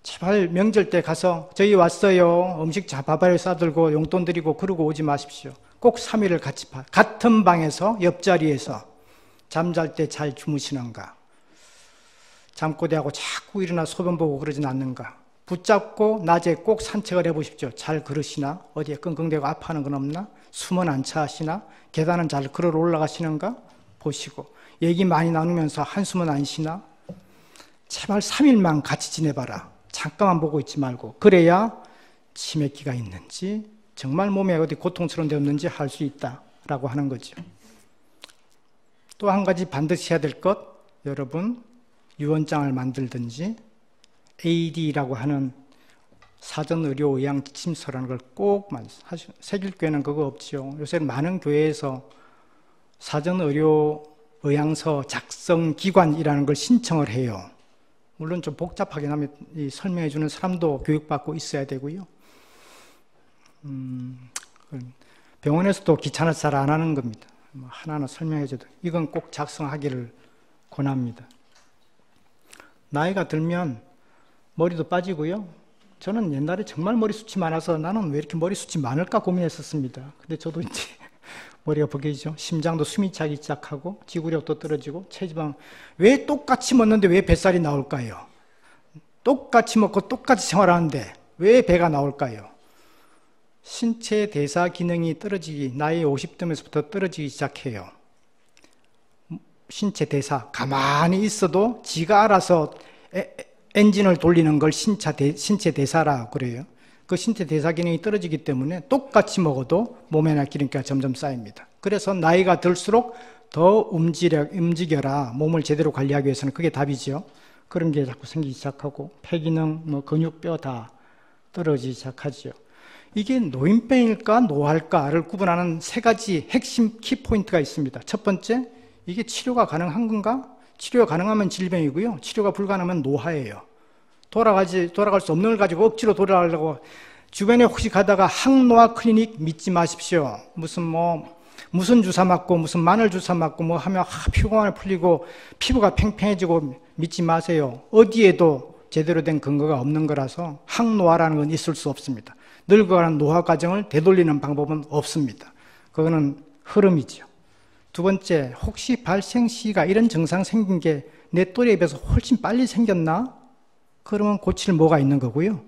제발 명절 때 가서 저희 왔어요. 음식 밥알 싸들고 용돈 드리고 그러고 오지 마십시오. 꼭 3일을 같이 같은 방에서 옆자리에서 잠잘 때 잘 주무시는가? 잠꼬대하고 자꾸 일어나 소변 보고 그러진 않는가? 붙잡고 낮에 꼭 산책을 해보십시오. 잘 걸으시나? 어디에 끙끙대고 아파하는 건 없나? 숨은 안 차시나? 계단은 잘 걸어 올라가시는가? 보시고 얘기 많이 나누면서 한숨은 안 쉬나? 제발 3일만 같이 지내봐라. 잠깐만 보고 있지 말고. 그래야 치매기가 있는지 정말 몸에 어디 고통스러운 데 없는지 알 수 있다라고 하는 거죠. 또 한 가지 반드시 해야 될 것, 여러분 유언장을 만들든지 AD라고 하는 사전의료의양 지침서라는 걸 꼭 하시고, 세길교회는 그거 없지요. 요새 많은 교회에서 사전의료의양서 작성기관이라는 걸 신청을 해요. 물론 좀 복잡하긴 하면 설명해 주는 사람도 교육받고 있어야 되고요. 병원에서도 귀찮아서 잘 안 하는 겁니다. 하나하나 설명해 줘도 이건 꼭 작성하기를 권합니다. 나이가 들면 머리도 빠지고요. 저는 옛날에 정말 머리숱이 많아서 나는 왜 이렇게 머리숱이 많을까 고민했었습니다. 근데 저도 이제 머리가 벗겨지죠. 심장도 숨이 차기 시작하고 지구력도 떨어지고 체지방 왜 똑같이 먹는데 왜 뱃살이 나올까요? 똑같이 먹고 똑같이 생활하는데 왜 배가 나올까요? 신체 대사 기능이 떨어지기 나이 50대면서부터 떨어지기 시작해요. 신체 대사 가만히 있어도 지가 알아서 엔진을 돌리는 걸 신체 대사라고 그래요. 그 신체 대사 기능이 떨어지기 때문에 똑같이 먹어도 몸에나 기름기가 점점 쌓입니다. 그래서 나이가 들수록 더 움직여라. 몸을 제대로 관리하기 위해서는 그게 답이죠. 그런 게 자꾸 생기기 시작하고 폐기능, 근육, 뼈 다 떨어지기 시작하죠. 이게 노인병일까 노화일까를 구분하는 세 가지 핵심 키포인트가 있습니다. 첫 번째, 이게 치료가 가능한 건가? 치료가 가능하면 질병이고요. 치료가 불가능하면 노화예요. 돌아갈 수 없는 걸 가지고 억지로 돌아가려고 주변에 혹시 가다가 항노화 클리닉 믿지 마십시오. 무슨 주사 맞고 무슨 마늘 주사 맞고 뭐 하면 피곤하게 풀리고 피부가 팽팽해지고 믿지 마세요. 어디에도 제대로 된 근거가 없는 거라서 항노화라는 건 있을 수 없습니다. 늙어가는 노화 과정을 되돌리는 방법은 없습니다. 그거는 흐름이죠. 두 번째, 혹시 발생 시기가 이런 증상 생긴 게 내 또래에 비해서 훨씬 빨리 생겼나? 그러면 고칠 뭐가 있는 거고요.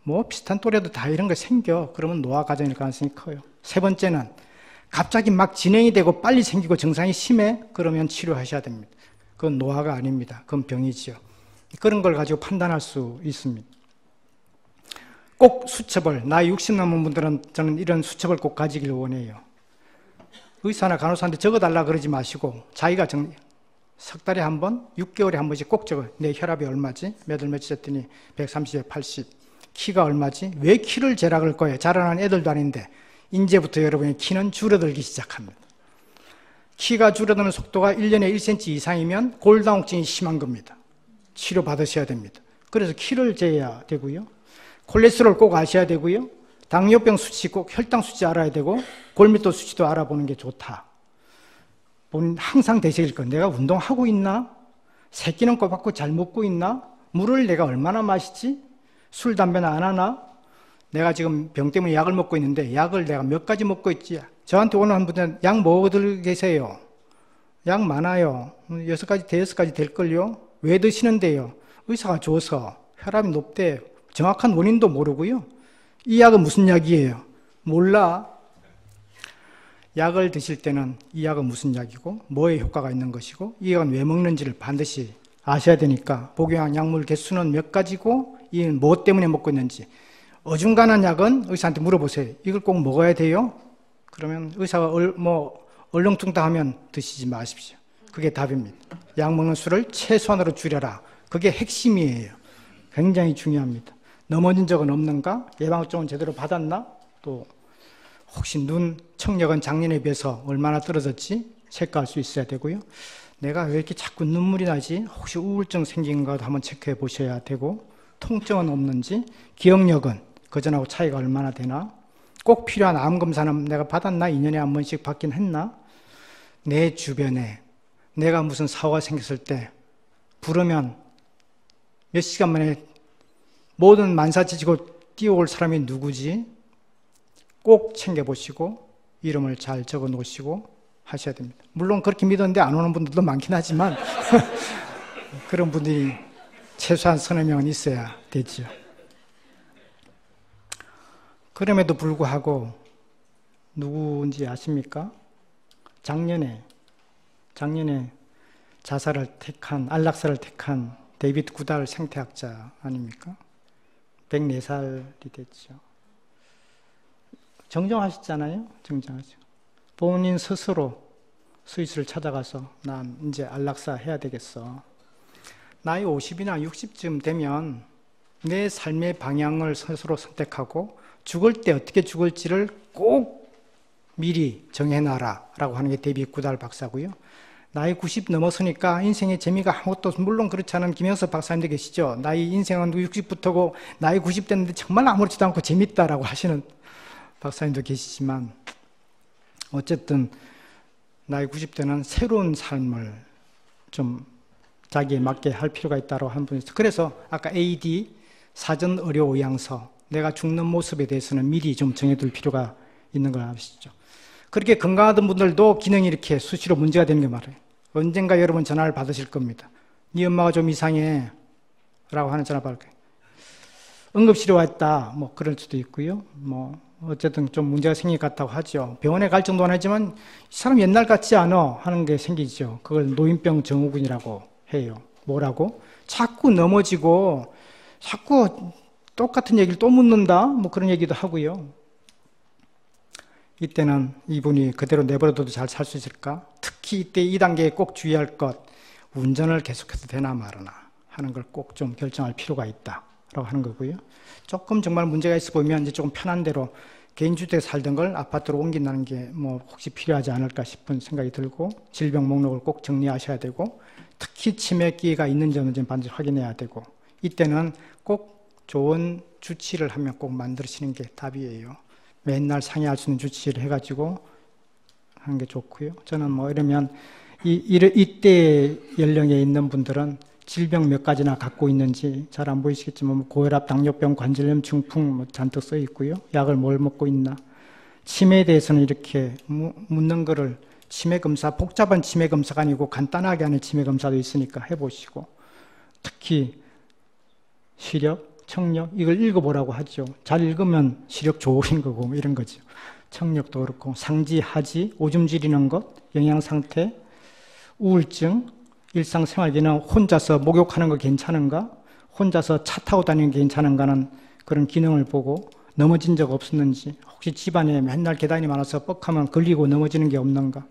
뭐 비슷한 또래도 다 이런 거 생겨. 그러면 노화 과정일 가능성이 커요. 세 번째는 갑자기 막 진행이 되고 빨리 생기고 증상이 심해? 그러면 치료하셔야 됩니다. 그건 노화가 아닙니다. 그건 병이지요. 그런 걸 가지고 판단할 수 있습니다. 꼭 수첩을, 나이 60 넘은 분들은 저는 이런 수첩을 꼭 가지길 원해요. 의사나 간호사한테 적어달라 그러지 마시고 자기가 석 달에 한 번, 6개월에 한 번씩 꼭 적어. 내 혈압이 얼마지? 몇 월 며칠 했더니 130에 80. 키가 얼마지? 왜 키를 재라 그럴 거예요? 자라나는 애들도 아닌데 이제부터 여러분의 키는 줄어들기 시작합니다. 키가 줄어드는 속도가 1년에 1cm 이상이면 골다공증이 심한 겁니다. 치료받으셔야 됩니다. 그래서 키를 재야 되고요. 콜레스테롤 꼭 아셔야 되고요. 당뇨병 수치 꼭 혈당 수치 알아야 되고 골밀도 수치도 알아보는 게 좋다. 본인 항상 되새길 건 내가 운동하고 있나? 새끼는 꼬박고 잘 먹고 있나? 물을 내가 얼마나 마시지? 술, 담배는 안 하나? 내가 지금 병 때문에 약을 먹고 있는데 약을 내가 몇 가지 먹고 있지? 저한테 오늘 한 분은 약 뭐들 계세요? 약 많아요. 6가지, 5가지 될걸요? 왜 드시는데요? 의사가 줘서 혈압이 높대. 정확한 원인도 모르고요. 이 약은 무슨 약이에요? 몰라. 약을 드실 때는 이 약은 무슨 약이고 뭐에 효과가 있는 것이고 이 약은 왜 먹는지를 반드시 아셔야 되니까 복용한 약물 개수는 몇 가지고 이는 뭐 때문에 먹고 있는지 어중간한 약은 의사한테 물어보세요. 이걸 꼭 먹어야 돼요? 그러면 의사가 얼렁뚱땅하면 드시지 마십시오. 그게 답입니다. 약 먹는 수를 최소한으로 줄여라. 그게 핵심이에요. 굉장히 중요합니다. 넘어진 적은 없는가? 예방접종은 제대로 받았나? 또 혹시 눈 청력은 작년에 비해서 얼마나 떨어졌지? 체크할 수 있어야 되고요. 내가 왜 이렇게 자꾸 눈물이 나지? 혹시 우울증 생긴가도 한번 체크해 보셔야 되고 통증은 없는지, 기억력은 그전하고 차이가 얼마나 되나? 꼭 필요한 암 검사는 내가 받았나? 2년에 한 번씩 받긴 했나? 내 주변에 내가 무슨 사고가 생겼을 때 부르면 몇 시간 만에 모든 만사지치고 뛰어올 사람이 누구지? 꼭 챙겨보시고 이름을 잘 적어 놓으시고 하셔야 됩니다. 물론 그렇게 믿었는데 안 오는 분들도 많긴 하지만 그런 분들이 최소한 서너 명은 있어야 되죠. 그럼에도 불구하고 누구인지 아십니까? 작년에 안락사를 택한 데이비드 구달 생태학자 아닙니까? 104살이 됐죠. 정정하셨잖아요. 정정하죠. 본인 스스로 스위스를 찾아가서 난 이제 안락사 해야 되겠어. 나이 50이나 60쯤 되면 내 삶의 방향을 스스로 선택하고 죽을 때 어떻게 죽을지를 꼭 미리 정해놔라 라고 하는 게 데이비드 구달 박사고요. 나이 90 넘었으니까 인생의 재미가 아무것도 물론 그렇지 않은 김영석 박사님도 계시죠. 나이 인생은 60부터고 나이 90 됐는데 정말 아무렇지도 않고 재밌다라고 하시는 박사님도 계시지만 어쨌든 나이 90대는 새로운 삶을 좀 자기에 맞게 할 필요가 있다고 한 분이 있어요. 그래서 아까 AD, 사전 의료 의향서, 내가 죽는 모습에 대해서는 미리 좀 정해둘 필요가 있는 걸 아시죠? 그렇게 건강하던 분들도 기능이 이렇게 수시로 문제가 되는 게 말이에요. 언젠가 여러분 전화를 받으실 겁니다. 네 엄마가 좀 이상해 라고 하는 전화 받을 거예요. 응급실에 왔다, 뭐 그럴 수도 있고요. 뭐 어쨌든 좀 문제가 생길 것 같다고 하죠. 병원에 갈 정도는 하지만 이 사람 옛날 같지 않아 하는 게 생기죠. 그걸 노인병 증후군이라고 해요. 뭐라고? 자꾸 넘어지고 자꾸 똑같은 얘기를 또 묻는다, 뭐 그런 얘기도 하고요. 이때는 이분이 그대로 내버려둬도 잘 살 수 있을까? 특히 이때 2단계에 꼭 주의할 것, 운전을 계속해서 되나 말아나 하는 걸 꼭 좀 결정할 필요가 있다라고 하는 거고요. 조금 정말 문제가 있어 보이면 이제 조금 편한 대로 개인주택에 살던 걸 아파트로 옮긴다는 게 뭐 혹시 필요하지 않을까 싶은 생각이 들고, 질병 목록을 꼭 정리하셔야 되고, 특히 치매기가 있는지 없는지 반드시 확인해야 되고, 이때는 꼭 좋은 주치를 하면 꼭 만드시는 게 답이에요. 맨날 상의할 수 있는 주치를 해가지고 하는 게 좋고요. 저는 뭐 이러면 이때 연령에 있는 분들은 질병 몇 가지나 갖고 있는지 잘 안 보이시겠지만 뭐 고혈압, 당뇨병, 관절염, 중풍 뭐 잔뜩 써 있고요. 약을 뭘 먹고 있나. 치매에 대해서는 이렇게 묻는 거를 치매 검사, 복잡한 치매 검사가 아니고 간단하게 하는 치매 검사도 있으니까 해보시고, 특히 시력, 청력, 이걸 읽어보라고 하죠. 잘 읽으면 시력 좋으신 거고, 뭐 이런 거죠. 청력도 그렇고, 상지, 하지, 오줌 지리는 것, 영양상태, 우울증, 일상생활에는 혼자서 목욕하는 거 괜찮은가? 혼자서 차 타고 다니는 게 괜찮은가는 그런 기능을 보고, 넘어진 적 없었는지, 혹시 집안에 맨날 계단이 많아서 뻑하면 걸리고 넘어지는 게 없는가?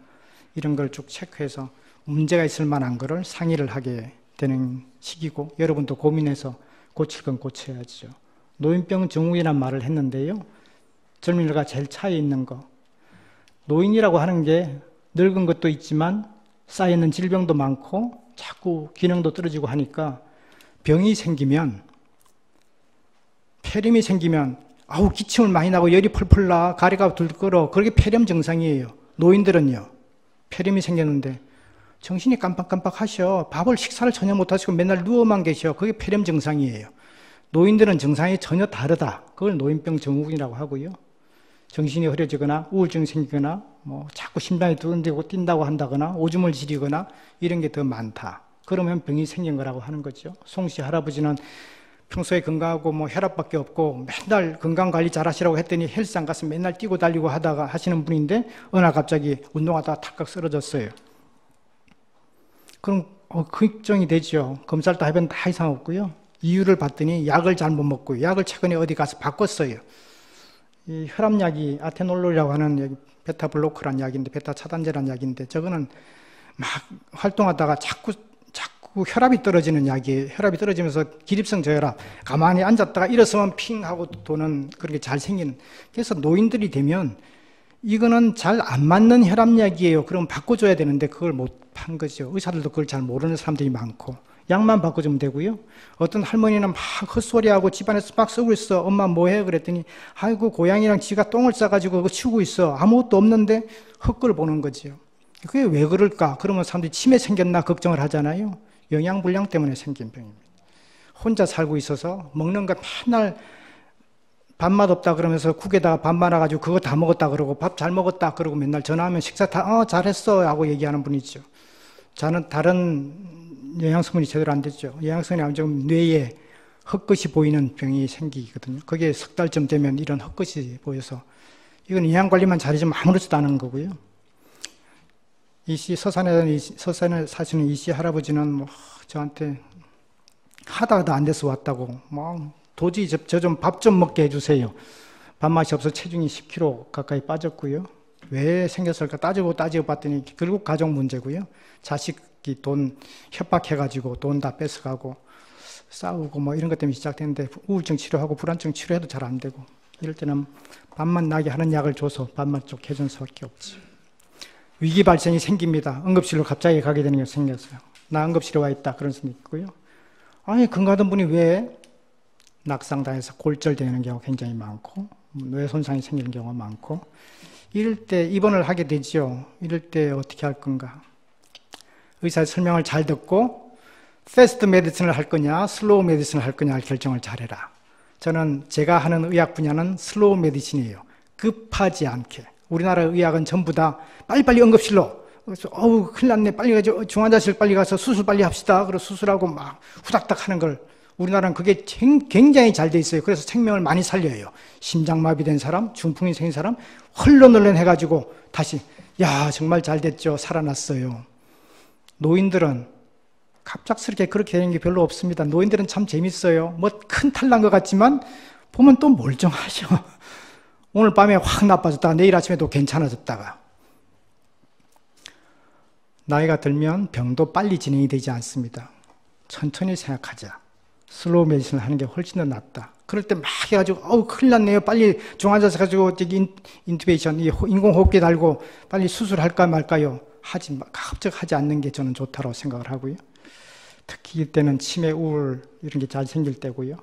이런 걸 쭉 체크해서 문제가 있을 만한 거를 상의를 하게 되는 시기고, 여러분도 고민해서 고칠 건 고쳐야죠. 노인병 증후군이라는 말을 했는데요. 젊은이들과 제일 차이 있는 거. 노인이라고 하는 게 늙은 것도 있지만 쌓여있는 질병도 많고 자꾸 기능도 떨어지고 하니까, 병이 생기면, 폐렴이 생기면 아우 기침을 많이 나고 열이 펄펄 나, 가래가 들끓어. 그게 폐렴 증상이에요. 노인들은요. 폐렴이 생겼는데 정신이 깜빡깜빡 하셔. 밥을 식사를 전혀 못 하시고 맨날 누워만 계셔. 그게 폐렴 증상이에요. 노인들은 증상이 전혀 다르다. 그걸 노인병 증후군이라고 하고요. 정신이 흐려지거나 우울증이 생기거나 뭐 자꾸 심장이 두근대고 뛴다고 한다거나 오줌을 지리거나 이런 게 더 많다. 그러면 병이 생긴 거라고 하는 거죠. 송씨 할아버지는 평소에 건강하고 뭐 혈압밖에 없고 맨날 건강관리 잘 하시라고 했더니 헬스장 가서 맨날 뛰고 달리고 하다가 하시는 분인데 어느 날 갑자기 운동하다가 탁각 쓰러졌어요. 그럼 걱정이 되죠. 검사를 다 해봤는데 다 이상 없고요. 이유를 봤더니 약을 잘못 먹고, 약을 최근에 어디 가서 바꿨어요. 이 혈압약이 아테놀롤이라고 하는 여기 베타 블로커란 약인데, 베타 차단제란 약인데, 저거는 막 활동하다가 자꾸 혈압이 떨어지는 약이에요. 혈압이 떨어지면서 기립성 저혈압, 가만히 앉았다가 일어서면 핑 하고 도는 그런 게 잘 생기는. 그래서 노인들이 되면 이거는 잘 안 맞는 혈압약이에요. 그럼 바꿔줘야 되는데 그걸 못 한 거죠. 의사들도 그걸 잘 모르는 사람들이 많고, 약만 바꿔주면 되고요. 어떤 할머니는 막 헛소리하고 집안에서 막 쓰고 있어. 엄마 뭐해? 그랬더니 아이고 고양이랑 지가 똥을 싸가지고 그거 치우고 있어. 아무것도 없는데 헛걸 보는 거죠. 그게 왜 그럴까? 그러면 사람들이 치매 생겼나 걱정을 하잖아요. 영양불량 때문에 생긴 병입니다. 혼자 살고 있어서 먹는 거 맨날 밥맛 없다 그러면서 국에다가 밥 말아가지고 그거 다 먹었다 그러고, 밥 잘 먹었다 그러고 맨날 전화하면 식사 다 잘했어 하고 얘기하는 분이죠. 저는 다른 영양성분이 제대로 안 됐죠. 영양성분이 좀 뇌에 헛것이 보이는 병이 생기거든요. 그게 석 달쯤 되면 이런 헛것이 보여서, 이건 영양관리만 잘해주면 아무렇지도 않은 거고요. 서산에 사시는 이씨 할아버지는 뭐 저한테 하다가 안 돼서 왔다고, 뭐 도저히 저 좀 밥 좀 먹게 해주세요. 밥맛이 없어 체중이 10kg 가까이 빠졌고요. 왜 생겼을까 따지고 봤더니 결국 가족 문제고요. 자식이 돈 협박해가지고 돈 다 뺏어가고 싸우고 뭐 이런 것 때문에 시작됐는데, 우울증 치료하고 불안증 치료해도 잘 안 되고, 이럴 때는 밥맛 나게 하는 약을 줘서 밥맛 좋게 해준 수밖에 없지. 위기 발생이 생깁니다. 응급실로 갑자기 가게 되는 게 생겼어요. 나 응급실에 와 있다 그런 수도 있고요. 아니 건강하던 분이 왜 낙상당해서 골절되는 경우가 굉장히 많고, 뇌 손상이 생기는 경우가 많고, 이럴 때 입원을 하게 되죠. 이럴 때 어떻게 할 건가? 의사의 설명을 잘 듣고 패스트 메디슨을 할 거냐 슬로우 메디슨을 할 거냐 결정을 잘해라. 저는 제가 하는 의학 분야는 슬로우 메디슨이에요. 급하지 않게. 우리나라 의학은 전부 다 빨리빨리 응급실로, 그래서 큰일 났네, 빨리 가서 중환자실 빨리 가서 수술 빨리 합시다. 그래서 수술하고 막 후닥닥 하는 걸, 우리나라는 그게 굉장히 잘 돼 있어요. 그래서 생명을 많이 살려요. 심장마비된 사람, 중풍이 생긴 사람 헐렁헐렁 해가지고 다시 야 정말 잘 됐죠, 살아났어요. 노인들은 갑작스럽게 그렇게 되는 게 별로 없습니다. 노인들은 참 재밌어요. 뭐 큰 탈 난 것 같지만 보면 또 멀쩡하죠. 오늘 밤에 확 나빠졌다가 내일 아침에 또 괜찮아졌다가. 나이가 들면 병도 빨리 진행이 되지 않습니다. 천천히 생각하자. 슬로우 메디슨을 하는 게 훨씬 더 낫다. 그럴 때 막 해가지고 큰일 났네요. 빨리 중환자실 가지고 인투베이션, 인공호흡기 달고 빨리 수술할까 말까요? 갑자기 하지 않는 게 저는 좋다고 생각을 하고요. 특히 이때는 치매, 우울 이런 게 잘 생길 때고요.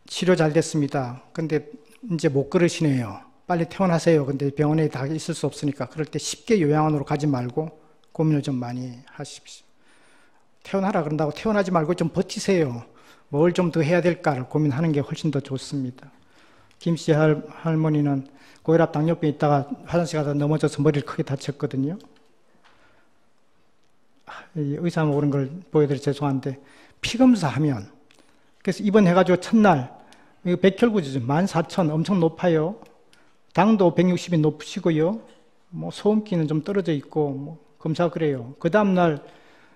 치료 잘 됐습니다. 근데 이제 못 걸으시네요. 빨리 퇴원하세요. 근데 병원에 다 있을 수 없으니까 그럴 때 쉽게 요양원으로 가지 말고 고민을 좀 많이 하십시오. 퇴원하라 그런다고 퇴원하지 말고 좀 버티세요. 뭘 좀 더 해야 될까를 고민하는 게 훨씬 더 좋습니다. 김씨 할머니는 고혈압 당뇨병 있다가 화장실 가다 넘어져서 머리를 크게 다쳤거든요. 의사 모르는 걸 보여드려 죄송한데 피검사하면, 그래서 입원해가지고 첫날 이거 백혈구죠. 14,000 엄청 높아요. 당도 160이 높으시고요. 뭐 소음기는 좀 떨어져 있고 뭐 검사 그래요. 그 다음날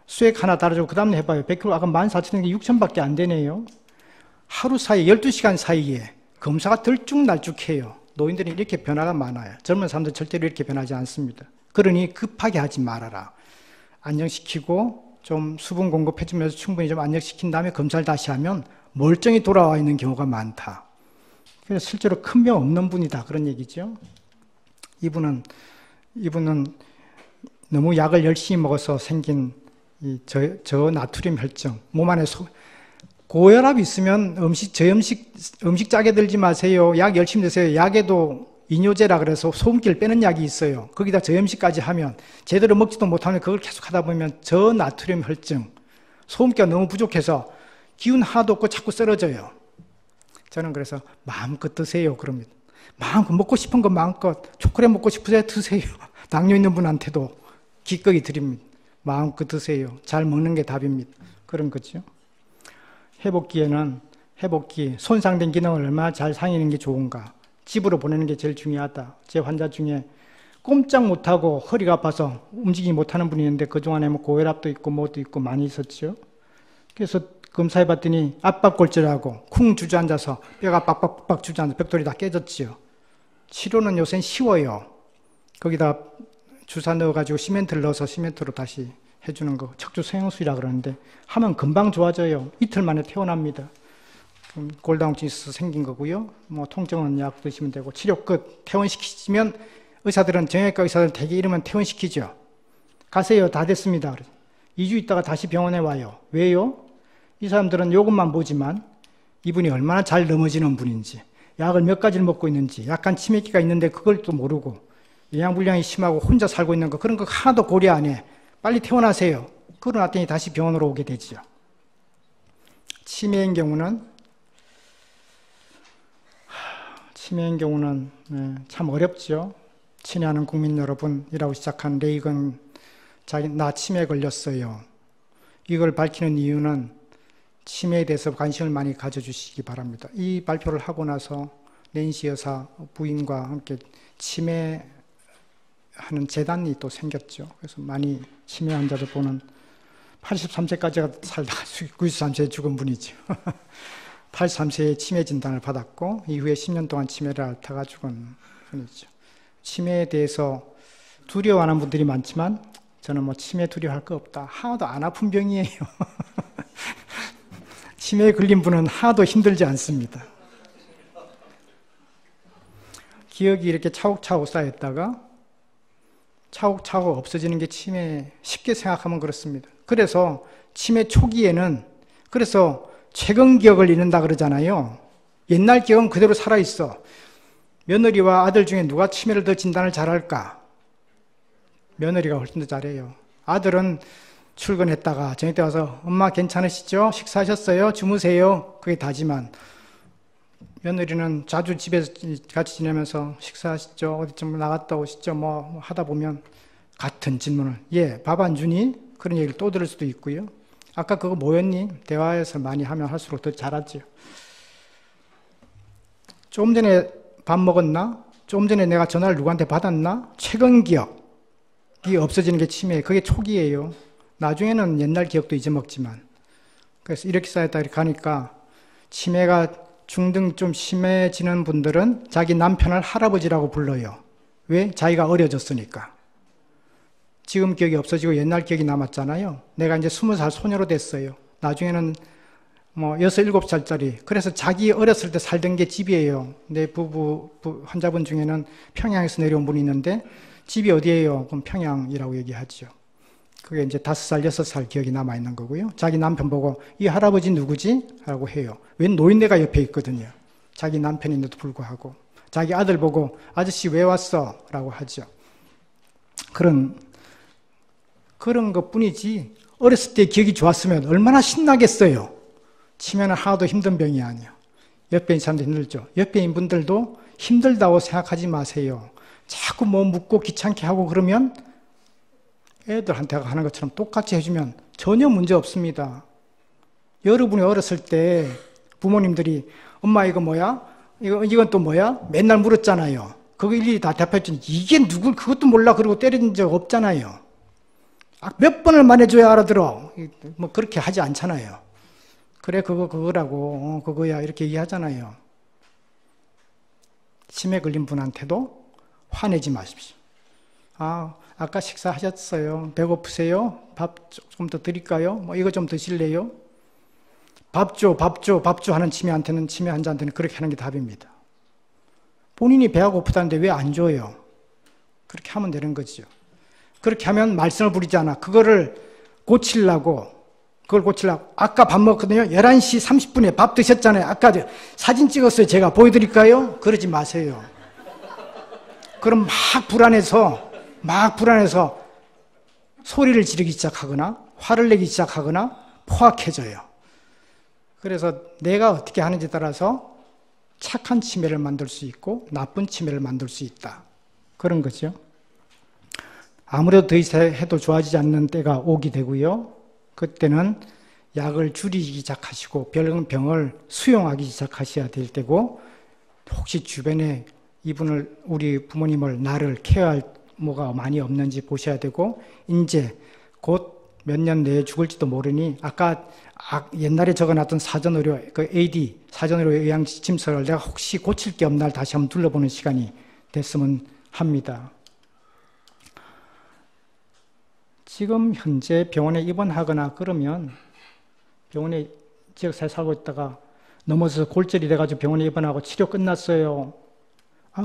수액 하나 따라주고 그 다음날 해봐요. 백혈구 아까 14,000이 6,000밖에 안 되네요. 하루 사이에 12시간 사이에 검사가 들쭉날쭉해요. 노인들이 이렇게 변화가 많아요. 젊은 사람들 절대로 이렇게 변하지 않습니다. 그러니 급하게 하지 말아라. 안정시키고 좀 수분 공급해주면서 충분히 좀 안정시킨 다음에 검사를 다시 하면 멀쩡히 돌아와 있는 경우가 많다. 그래서 실제로 큰 병 없는 분이다 그런 얘기죠. 이분은 너무 약을 열심히 먹어서 생긴 저나트륨 혈증, 몸 안에 고혈압 있으면 음식 짜게 들지 마세요. 약 열심히 드세요. 약에도 이뇨제라 그래서 소음기를 빼는 약이 있어요. 거기다 저염식까지 하면 제대로 먹지도 못하면 그걸 계속 하다 보면 저나트륨 혈증, 소음기가 너무 부족해서 기운 하나도 없고 자꾸 쓰러져요. 저는 그래서 마음껏 드세요 그럽니다. 마음껏 먹고 싶은 거 마음껏, 초콜릿 먹고 싶으세요 드세요. 당뇨 있는 분한테도 기꺼이 드립니다. 마음껏 드세요. 잘 먹는 게 답입니다. 그런 거죠. 회복기, 손상된 기능을 얼마나 잘 상의하는 게 좋은가. 집으로 보내는 게 제일 중요하다. 제 환자 중에 꼼짝 못하고 허리가 아파서 움직이지 못하는 분이 있는데 그동안에 뭐 고혈압도 있고 뭐도 있고 많이 있었죠. 그래서 검사해봤더니 압박골절하고 쿵 주저앉아서 뼈가 빡빡빡 주저앉아서 벽돌이 다 깨졌지요. 치료는 요새는 쉬워요. 거기다 주사 넣어가지고 시멘트를 넣어서 시멘트로 다시 해주는 거 척추 성형술이라 그러는데 하면 금방 좋아져요. 이틀 만에 퇴원합니다. 골다공증이 있어서 생긴 거고요. 뭐 통증은 약 드시면 되고 치료 끝 퇴원시키시면 의사들은 정형외과 의사들은 대개 이러면 퇴원시키죠. 가세요. 다 됐습니다. 2주 있다가 다시 병원에 와요. 왜요? 이 사람들은 이것만 보지만 이분이 얼마나 잘 넘어지는 분인지, 약을 몇 가지를 먹고 있는지, 약간 치매기가 있는데 그걸 또 모르고 영양불량이 심하고 혼자 살고 있는 거 그런 거 하나도 고려 안 해. 빨리 퇴원하세요. 그러고 났더니 다시 병원으로 오게 되죠. 치매인 경우는 참 어렵죠. 친애하는 국민 여러분이라고 시작한 레이건, 나 치매 걸렸어요. 이걸 밝히는 이유는 치매에 대해서 관심을 많이 가져주시기 바랍니다. 이 발표를 하고 나서 낸시 여사 부인과 함께 치매하는 재단이 또 생겼죠. 그래서 많이 치매 환자들 보는 83세까지 살다가 93세에 죽은 분이죠. 83세에 치매 진단을 받았고 이후에 10년 동안 치매를 앓다가 죽은 분이죠. 치매에 대해서 두려워하는 분들이 많지만 저는 뭐 치매 두려워할 거 없다. 하나도 안 아픈 병이에요. 치매에 걸린 분은 하나도 힘들지 않습니다. 기억이 이렇게 차곡차곡 쌓였다가 차곡차곡 없어지는 게 치매, 쉽게 생각하면 그렇습니다. 그래서 치매 초기에는 그래서 최근 기억을 잃는다 그러잖아요. 옛날 기억은 그대로 살아있어. 며느리와 아들 중에 누가 치매를 더 진단을 잘할까? 며느리가 훨씬 더 잘해요. 아들은 출근했다가 저녁 때 와서 엄마 괜찮으시죠? 식사하셨어요? 주무세요? 그게 다지만 며느리는 자주 집에서 같이 지내면서 식사하시죠? 어디 좀 나갔다 오시죠? 뭐 하다 보면 같은 질문을 예, 밥 안 주니? 그런 얘기를 또 들을 수도 있고요. 아까 그거 뭐였니? 대화에서 많이 하면 할수록 더 잘하죠. 조금 전에 밥 먹었나? 조금 전에 내가 전화를 누구한테 받았나? 최근 기억이 없어지는 게 치매예요. 그게 초기예요. 나중에는 옛날 기억도 잊어먹지만. 그래서 이렇게 쌓였다 이렇게 가니까 치매가 중등 좀 심해지는 분들은 자기 남편을 할아버지라고 불러요. 왜? 자기가 어려졌으니까. 지금 기억이 없어지고 옛날 기억이 남았잖아요. 내가 이제 20살 소녀로 됐어요. 나중에는 뭐 6, 7살짜리. 그래서 자기 어렸을 때 살던 게 집이에요. 내 환자분 중에는 평양에서 내려온 분이 있는데 집이 어디예요? 그럼 평양이라고 얘기하죠. 그게 이제 5살, 6살 기억이 남아있는 거고요. 자기 남편 보고 이 할아버지 누구지? 라고 해요. 웬 노인네가 옆에 있거든요. 자기 남편인데도 불구하고. 자기 아들 보고 아저씨 왜 왔어? 라고 하죠. 그런 것 뿐이지 어렸을 때 기억이 좋았으면 얼마나 신나겠어요. 치매는 하나도 힘든 병이 아니에요. 옆에 있는 사람도 힘들죠. 옆에 있는 분들도 힘들다고 생각하지 마세요. 자꾸 뭐 묻고 귀찮게 하고 그러면 애들한테 하는 것처럼 똑같이 해주면 전혀 문제 없습니다. 여러분이 어렸을 때 부모님들이 엄마 이거 뭐야? 이건 또 뭐야? 맨날 물었잖아요. 그거 일일이 다 대답했더니 이게 누굴 그것도 몰라 그러고 때린 적 없잖아요. 몇 번을 말해줘야 알아들어. 뭐 그렇게 하지 않잖아요. 그래 그거라고 그거야 이렇게 얘기하잖아요. 치매 걸린 분한테도 화내지 마십시오. 아까 식사하셨어요? 배고프세요? 밥 조금 더 드릴까요? 뭐 이거 좀 드실래요? 밥 줘 하는 치매 환자한테는 그렇게 하는 게 답입니다. 본인이 배가 고프다는데 왜 안 줘요? 그렇게 하면 되는 거죠. 그렇게 하면 말썽을 부리지 않아. 그걸 고치려고 아까 밥 먹거든요. 11시 30분에 밥 드셨잖아요. 아까 사진 찍었어요. 제가 보여드릴까요? 그러지 마세요. 그럼 막 불안해서 소리를 지르기 시작하거나 화를 내기 시작하거나 포악해져요. 그래서 내가 어떻게 하는지 따라서 착한 치매를 만들 수 있고 나쁜 치매를 만들 수 있다. 그런 거죠. 아무래도 더 이상 해도 좋아지지 않는 때가 오게 되고요. 그때는 약을 줄이기 시작하시고 병을 수용하기 시작하셔야 될 때고 혹시 주변에 우리 부모님을 나를 케어할 뭐가 많이 없는지 보셔야 되고 이제 곧 몇 년 내에 죽을지도 모르니 아까 옛날에 적어놨던 사전의료 그 AD 사전의료 의향지침서를 내가 혹시 고칠 게 없나 다시 한번 둘러보는 시간이 됐으면 합니다. 지금 현재 병원에 입원하거나 그러면 병원에 지역사회 살고 있다가 넘어져서 골절이 돼가지고 병원에 입원하고 치료 끝났어요.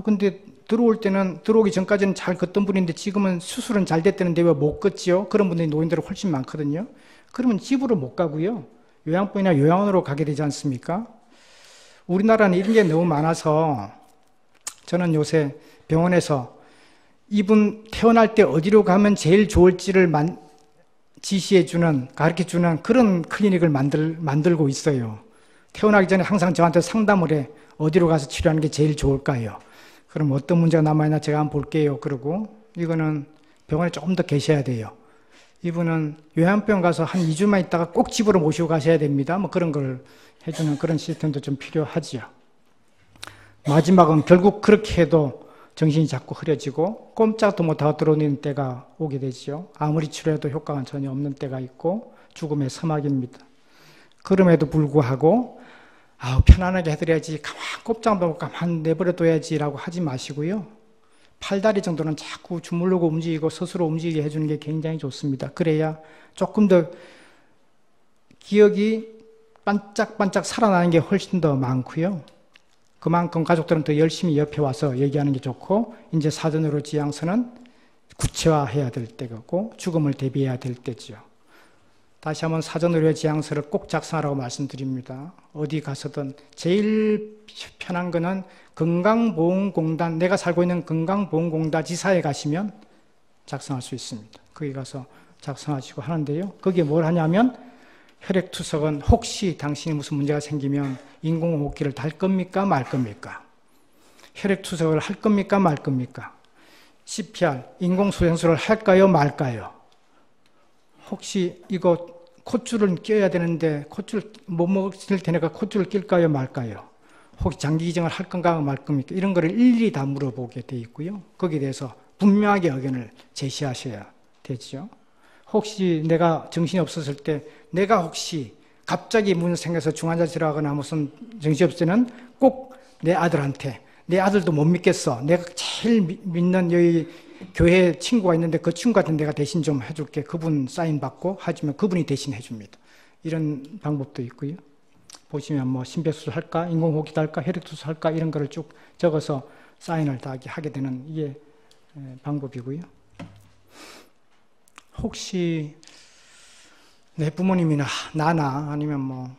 근데 들어오기 전까지는 잘 걷던 분인데 지금은 수술은 잘 됐다는데 왜 못 걷지요? 그런 분들이 노인들은 훨씬 많거든요. 그러면 집으로 못 가고요. 요양원이나 요양원으로 가게 되지 않습니까? 우리나라는 이런 게 너무 많아서 저는 요새 병원에서 이분 태어날 때 어디로 가면 제일 좋을지를 가르쳐주는 그런 클리닉을 만들고 있어요. 태어나기 전에 항상 저한테 상담을 해. 어디로 가서 치료하는 게 제일 좋을까요? 그럼 어떤 문제가 남아있나 제가 한번 볼게요. 그러고 이거는 병원에 조금 더 계셔야 돼요. 이분은 요양병 가서 한 2주만 있다가 꼭 집으로 모시고 가셔야 됩니다. 뭐 그런 걸 해주는 그런 시스템도 좀 필요하지요. 마지막은 결국 그렇게 해도 정신이 자꾸 흐려지고 꼼짝도 못하고 들어오는 때가 오게 되죠. 아무리 치료해도 효과가 전혀 없는 때가 있고 죽음의 서막입니다. 그럼에도 불구하고 편안하게 해드려야지 꼼짝도 가만 내버려둬야지 라고 하지 마시고요. 팔다리 정도는 자꾸 주무르고 움직이고 스스로 움직이게 해주는 게 굉장히 좋습니다. 그래야 조금 더 기억이 반짝반짝 살아나는 게 훨씬 더 많고요. 그만큼 가족들은 더 열심히 옆에 와서 얘기하는 게 좋고 이제 사전으로 지향서는 구체화해야 될 때고 죽음을 대비해야 될 때죠. 다시 한번 사전의료 지향서를 꼭 작성하라고 말씀드립니다. 어디 가서든 제일 편한 거는 건강보험공단, 내가 살고 있는 건강보험공단 지사에 가시면 작성할 수 있습니다. 거기 가서 작성하시고 하는데요. 거기에 뭘 하냐면 혈액투석은 혹시 당신이 무슨 문제가 생기면 인공호흡기를 달 겁니까 말 겁니까? 혈액투석을 할 겁니까 말 겁니까? CPR, 인공수행술을 할까요 말까요? 혹시 이거 콧줄을 껴야 되는데 콧줄 못 먹을 테니까 콧줄을 낄까요 말까요? 혹시 장기 기증을 할 건가 말 겁니까? 이런 거를 일일이 다 물어보게 돼 있고요. 거기에 대해서 분명하게 의견을 제시하셔야 되죠. 혹시 내가 정신이 없었을 때 내가 혹시 갑자기 문제 생겨서 중환자실 하거나 무슨 정신이 없을 때는 꼭 내 아들한테 내 아들도 못 믿겠어. 내가 제일 믿는 여기 교회 친구가 있는데 그 친구한테 내가 대신 좀 해줄게. 그분 사인 받고 하시면 그분이 대신 해줍니다. 이런 방법도 있고요. 보시면 뭐 심폐수술 할까, 인공호흡기 할까, 혈액투수 할까 이런 거를 쭉 적어서 사인을 다 하게 되는 이게 방법이고요. 혹시 내 부모님이나 나나 아니면 뭐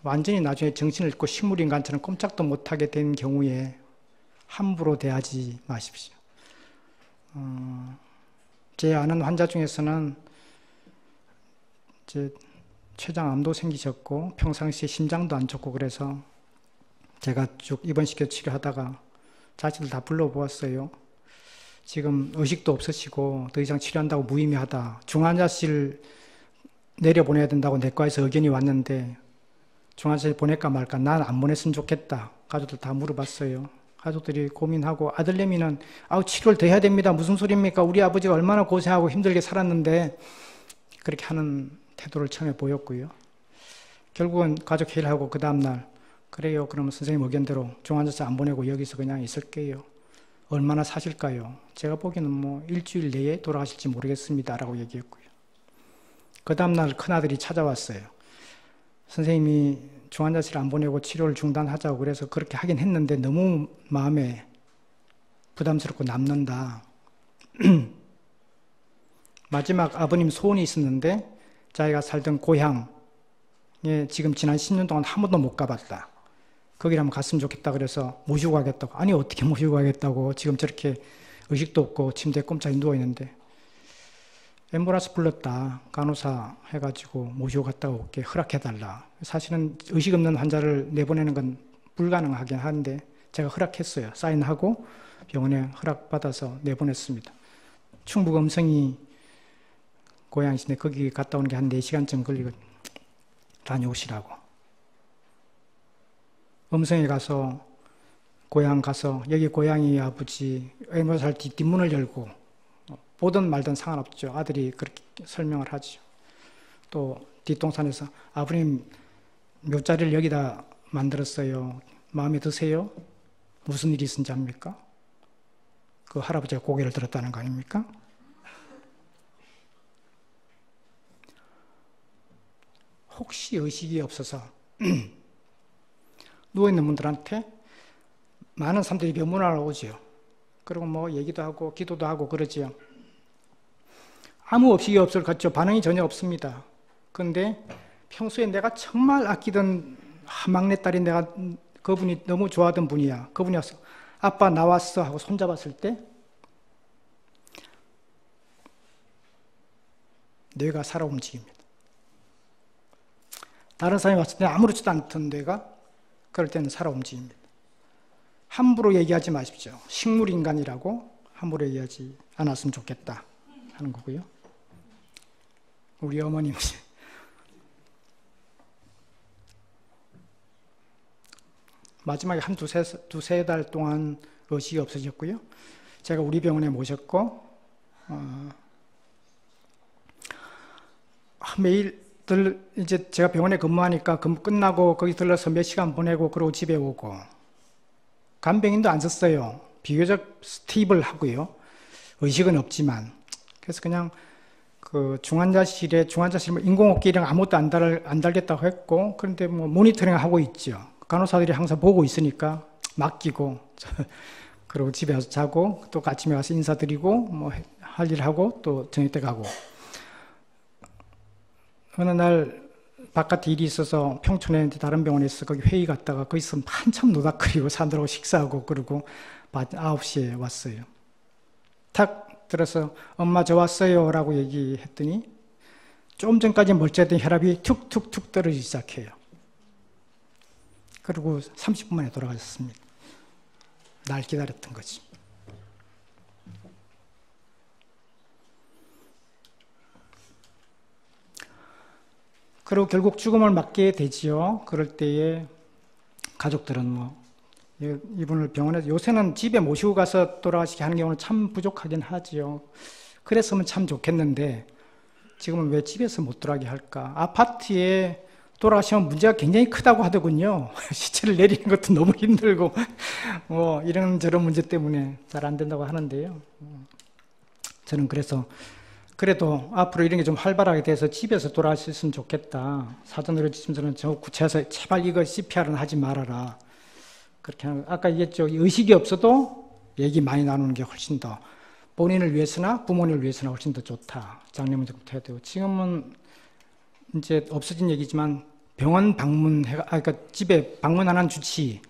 완전히 나중에 정신을 잃고 식물인간처럼 꼼짝도 못하게 된 경우에 함부로 대하지 마십시오. 제 아는 환자 중에서는 이제 췌장암도 생기셨고 평상시에 심장도 안 좋고 그래서 제가 쭉 입원시켜 치료하다가 자식들 다 불러보았어요. 지금 의식도 없으시고 더 이상 치료한다고 무의미하다. 중환자실 내려보내야 된다고 내과에서 의견이 왔는데 중환자실 보낼까 말까 난 안 보냈으면 좋겠다. 가족들 다 물어봤어요. 가족들이 고민하고 아들내미는 치료를 더 해야 됩니다. 무슨 소리입니까? 우리 아버지가 얼마나 고생하고 힘들게 살았는데 그렇게 하는 태도를 처음에 보였고요. 결국은 가족 회의를 하고 그 다음날 그래요. 그러면 선생님 의견대로 중환자실 안 보내고 여기서 그냥 있을게요. 얼마나 사실까요? 제가 보기에는 뭐 일주일 내에 돌아가실지 모르겠습니다. 라고 얘기했고요. 그 다음날 큰아들이 찾아왔어요. 선생님이 중환자실 안 보내고 치료를 중단하자고 그래서 그렇게 하긴 했는데 너무 마음에 부담스럽고 남는다. 마지막 아버님 소원이 있었는데 자기가 살던 고향에 지금 지난 10년 동안 한 번도 못 가봤다. 거기를 한번 갔으면 좋겠다 그래서 모시고 가겠다고. 아니 어떻게 모시고 가겠다고. 지금 저렇게 의식도 없고 침대에 꼼짝이 누워있는데 앰뷸런스 불렀다. 간호사 해가지고 모시고 갔다 올게 허락해달라. 사실은 의식 없는 환자를 내보내는 건 불가능하긴 한데 제가 허락했어요. 사인하고 병원에 허락받아서 내보냈습니다. 충북 음성이 고향이신데 거기 갔다 오는 게 한 4시간쯤 걸리거든요. 다녀오시라고. 음성에 가서 고향 가서 여기 고향이 아버지 앰뷸런스 할 때 뒷문을 열고 보든 말든 상관없죠. 아들이 그렇게 설명을 하죠. 또 뒷동산에서 아버님 묘자리를 여기다 만들었어요. 마음에 드세요? 무슨 일이 있은지 압니까? 그 할아버지가 고개를 들었다는 거 아닙니까? 혹시 의식이 없어서 누워있는 분들한테 많은 사람들이 병문안을 오죠. 그리고 뭐 얘기도 하고 기도도 하고 그러지요. 아무 의식이 없을 것 같죠. 반응이 전혀 없습니다. 그런데 평소에 내가 정말 아끼던 막내딸이 내가 그분이 너무 좋아하던 분이야. 그분이 와서 아빠 나왔어 하고 손잡았을 때 뇌가 살아 움직입니다. 다른 사람이 왔을 때 아무렇지도 않던 뇌가 그럴 때는 살아 움직입니다. 함부로 얘기하지 마십시오. 식물인간이라고 함부로 얘기하지 않았으면 좋겠다 하는 거고요. 우리 어머님 마지막에 한 두세 달 동안 의식이 없어졌고요. 제가 우리 병원에 모셨고 매일 이제 제가 병원에 근무하니까 근무 끝나고 거기 들러서 몇 시간 보내고 그러고 집에 오고 간병인도 안 썼어요. 비교적 스테이블하고요. 의식은 없지만 그래서 그냥 그 중환자실 인공호흡기 이런 거 아무것도 안 달겠다고 했고 그런데 뭐 모니터링 하고 있죠. 간호사들이 항상 보고 있으니까 맡기고 그리고 집에 와서 자고 또 아침에 와서 인사드리고 뭐 할 일 하고 또 저녁 때 가고 어느 날 바깥에 일이 있어서 평촌에 다른 병원에 있어 거기 회의 갔다가 거기서 한참 노닥거리고 사람들하고 식사하고 그러고 9시에 왔어요. 탁 딱 들어서 엄마 저 왔어요 라고 얘기했더니 좀 전까지 멀쩡했던 혈압이 툭툭툭 떨어지기 시작해요. 그리고 30분 만에 돌아가셨습니다. 날 기다렸던 거지. 그리고 결국 죽음을 맞게 되지요. 그럴 때에 가족들은 이분을 병원에서, 요새는 집에 모시고 가서 돌아가시게 하는 경우는 참 부족하긴 하지요. 그랬으면 참 좋겠는데 지금은 왜 집에서 못 돌아가게 할까? 아파트에 돌아가시면 문제가 굉장히 크다고 하더군요. 시체를 내리는 것도 너무 힘들고 이런저런 문제 때문에 잘 안 된다고 하는데요. 저는 그래도 앞으로 이런 게 좀 활발하게 돼서 집에서 돌아가셨으면 좋겠다. 사전으로 지침서는 저 구체에서 제발 이거 CPR은 하지 말아라. 그렇게 하는, 아까 얘기했죠. 의식이 없어도 얘기 많이 나누는 게 훨씬 더 본인을 위해서나 부모님을 위해서나 훨씬 더 좋다. 장례문제부터 해야 되고, 지금은 이제 없어진 얘기지만 병원 그러니까 집에 방문하는 주치,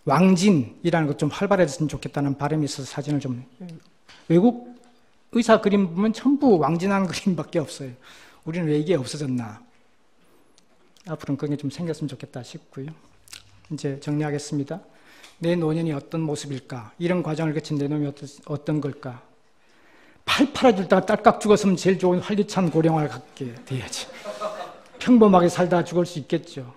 왕진이라는 것 좀 활발해졌으면 좋겠다는 바람이 있어서 사진을 좀, 외국 의사 그림 보면 전부 왕진하는 그림밖에 없어요. 우리는 왜 이게 없어졌나? 앞으로는 그게 좀 생겼으면 좋겠다 싶고요. 이제 정리하겠습니다. 내 노년이 어떤 모습일까? 이런 과정을 거친 내 노년이 어떤 걸까? 팔 팔아줄다가 딸깍 죽었으면 제일 좋은 활기찬 고령화를 갖게 돼야지. 평범하게 살다 죽을 수 있겠죠.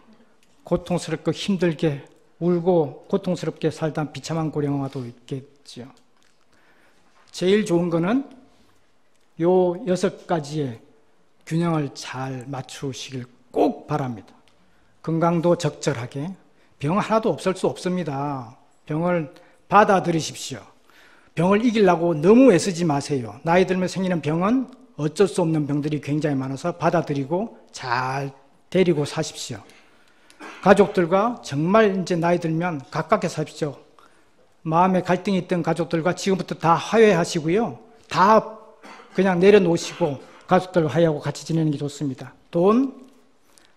고통스럽고 힘들게 울고 고통스럽게 살다 비참한 고령화도 있겠죠. 제일 좋은 거는 요 6가지의 균형을 잘 맞추시길 꼭 바랍니다. 건강도 적절하게, 병 하나도 없을 수 없습니다. 병을 받아들이십시오. 병을 이기려고 너무 애쓰지 마세요. 나이 들면 생기는 병은 어쩔 수 없는 병들이 굉장히 많아서 받아들이고 잘 데리고 사십시오. 가족들과 정말 이제 나이 들면 가깝게 사십시오. 마음에 갈등이 있던 가족들과 지금부터 다 화해하시고요. 다 그냥 내려놓으시고 가족들과 화해하고 같이 지내는 게 좋습니다.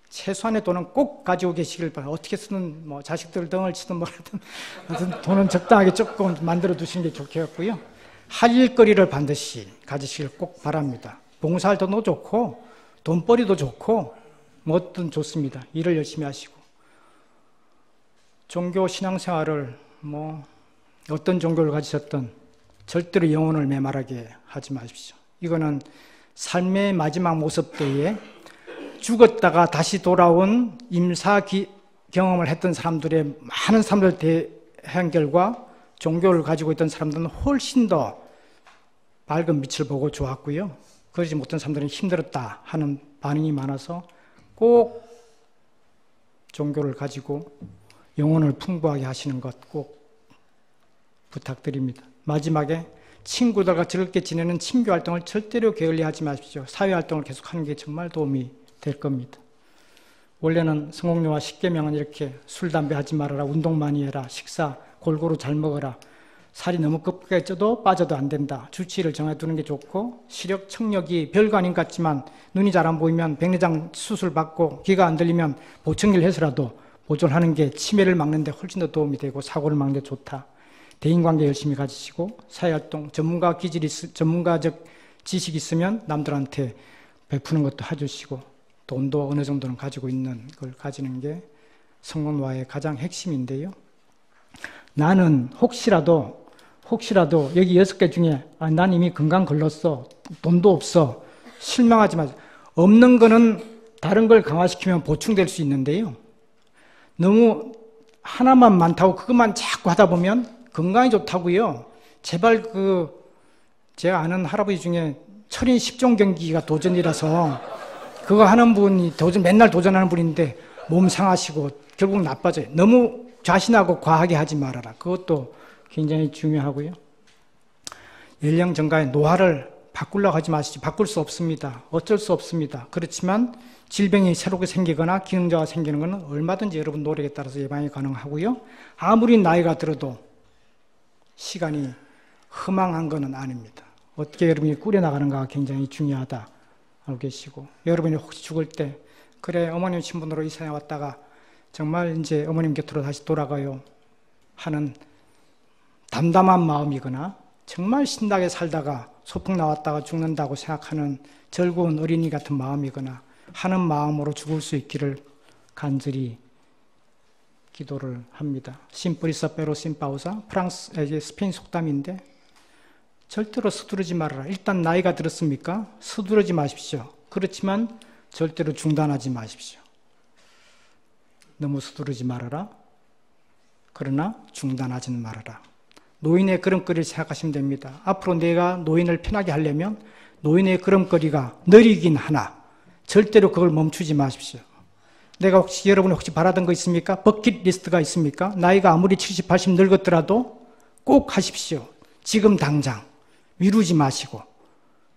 최소한의 돈은 꼭 가지고 계시길 바랍니다. 어떻게 쓰든 자식들 등을 치든 뭐라든 돈은 적당하게 조금 만들어 두시는 게 좋겠고요. 할 일거리를 반드시 가지시길 꼭 바랍니다. 봉사활동도 좋고 돈벌이도 좋고 뭐든 좋습니다. 일을 열심히 하시고, 종교 신앙생활을 어떤 종교를 가지셨든 절대로 영혼을 메말하게 하지 마십시오. 이거는 삶의 마지막 모습 때에 죽었다가 다시 돌아온 임사 경험을 했던 사람들의 많은 사람들 대한 결과 종교를 가지고 있던 사람들은 훨씬 더 밝은 빛을 보고 좋았고요. 그러지 못한 사람들은 힘들었다 하는 반응이 많아서 꼭 종교를 가지고 영혼을 풍부하게 하시는 것 꼭 부탁드립니다. 마지막에 친구들과 즐겁게 지내는 친교 활동을 절대로 게을리하지 마십시오. 사회 활동을 계속하는 게 정말 도움이 될 겁니다. 원래는 성공료와 10계명은 이렇게 술, 담배 하지 말아라, 운동 많이 해라, 식사 골고루 잘 먹어라, 살이 너무 급하게 쪄도 빠져도 안 된다, 주치의를 정해두는 게 좋고, 시력, 청력이 별거 아닌 것 같지만 눈이 잘 안 보이면 백내장 수술 받고 귀가 안 들리면 보청기를 해서라도 보존하는 게 치매를 막는 데 훨씬 더 도움이 되고 사고를 막는 데 좋다. 대인관계 열심히 가지시고 사회활동, 전문가적 지식이 있으면 남들한테 베푸는 것도 해주시고 돈도 어느 정도는 가지고 있는 걸 가지는 게 성공화의 가장 핵심인데요. 나는 혹시라도 여기 6개 중에 난 이미 건강 걸렀어, 돈도 없어, 실망하지 마세요. 없는 거는 다른 걸 강화시키면 보충될 수 있는데요. 너무 하나만 많다고 그것만 자꾸 하다 보면 건강이 좋다고요. 제발 제가 아는 할아버지 중에 철인 10종 경기가 도전이라서 그거 하는 분이 맨날 도전하는 분인데 몸 상하시고 결국 나빠져요. 너무 자신하고 과하게 하지 말아라. 그것도 굉장히 중요하고요. 연령 증가의 노화를 바꾸려고 하지 마시지. 바꿀 수 없습니다. 어쩔 수 없습니다. 그렇지만 질병이 새롭게 생기거나 기능자가 생기는 것은 얼마든지 여러분 노력에 따라서 예방이 가능하고요. 아무리 나이가 들어도 시간이 허망한 것은 아닙니다. 어떻게 여러분이 꾸려나가는가가 굉장히 중요하다 알고 계시고, 여러분이 혹시 죽을 때 그래 어머님 신분으로 이 세상에 왔다가 정말 이제 어머님 곁으로 다시 돌아가요 하는 담담한 마음이거나 정말 신나게 살다가 소풍 나왔다가 죽는다고 생각하는 즐거운 어린이 같은 마음이거나 하는 마음으로 죽을 수 있기를 간절히 기도를 합니다. 심프리사 페로 심파우사, 스페인 속담인데 절대로 서두르지 말아라. 일단 나이가 들었습니까? 서두르지 마십시오. 그렇지만 절대로 중단하지 마십시오. 너무 서두르지 말아라. 그러나 중단하지는 말아라. 노인의 걸음걸이를 생각하시면 됩니다. 앞으로 내가 노인을 편하게 하려면 노인의 걸음걸이가 느리긴 하나 절대로 그걸 멈추지 마십시오. 내가 여러분이 혹시 바라던 거 있습니까? 버킷리스트가 있습니까? 나이가 아무리 70, 80 늙었더라도 꼭 하십시오. 지금 당장 미루지 마시고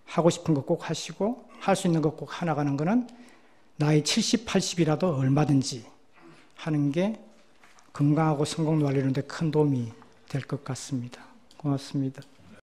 하고 싶은 거 꼭 하시고 할 수 있는 거 꼭 해나가는 거는 나이 70, 80이라도 얼마든지 하는 게 건강하고 성공을 알리는 데 큰 도움이 될 것 같습니다. 고맙습니다.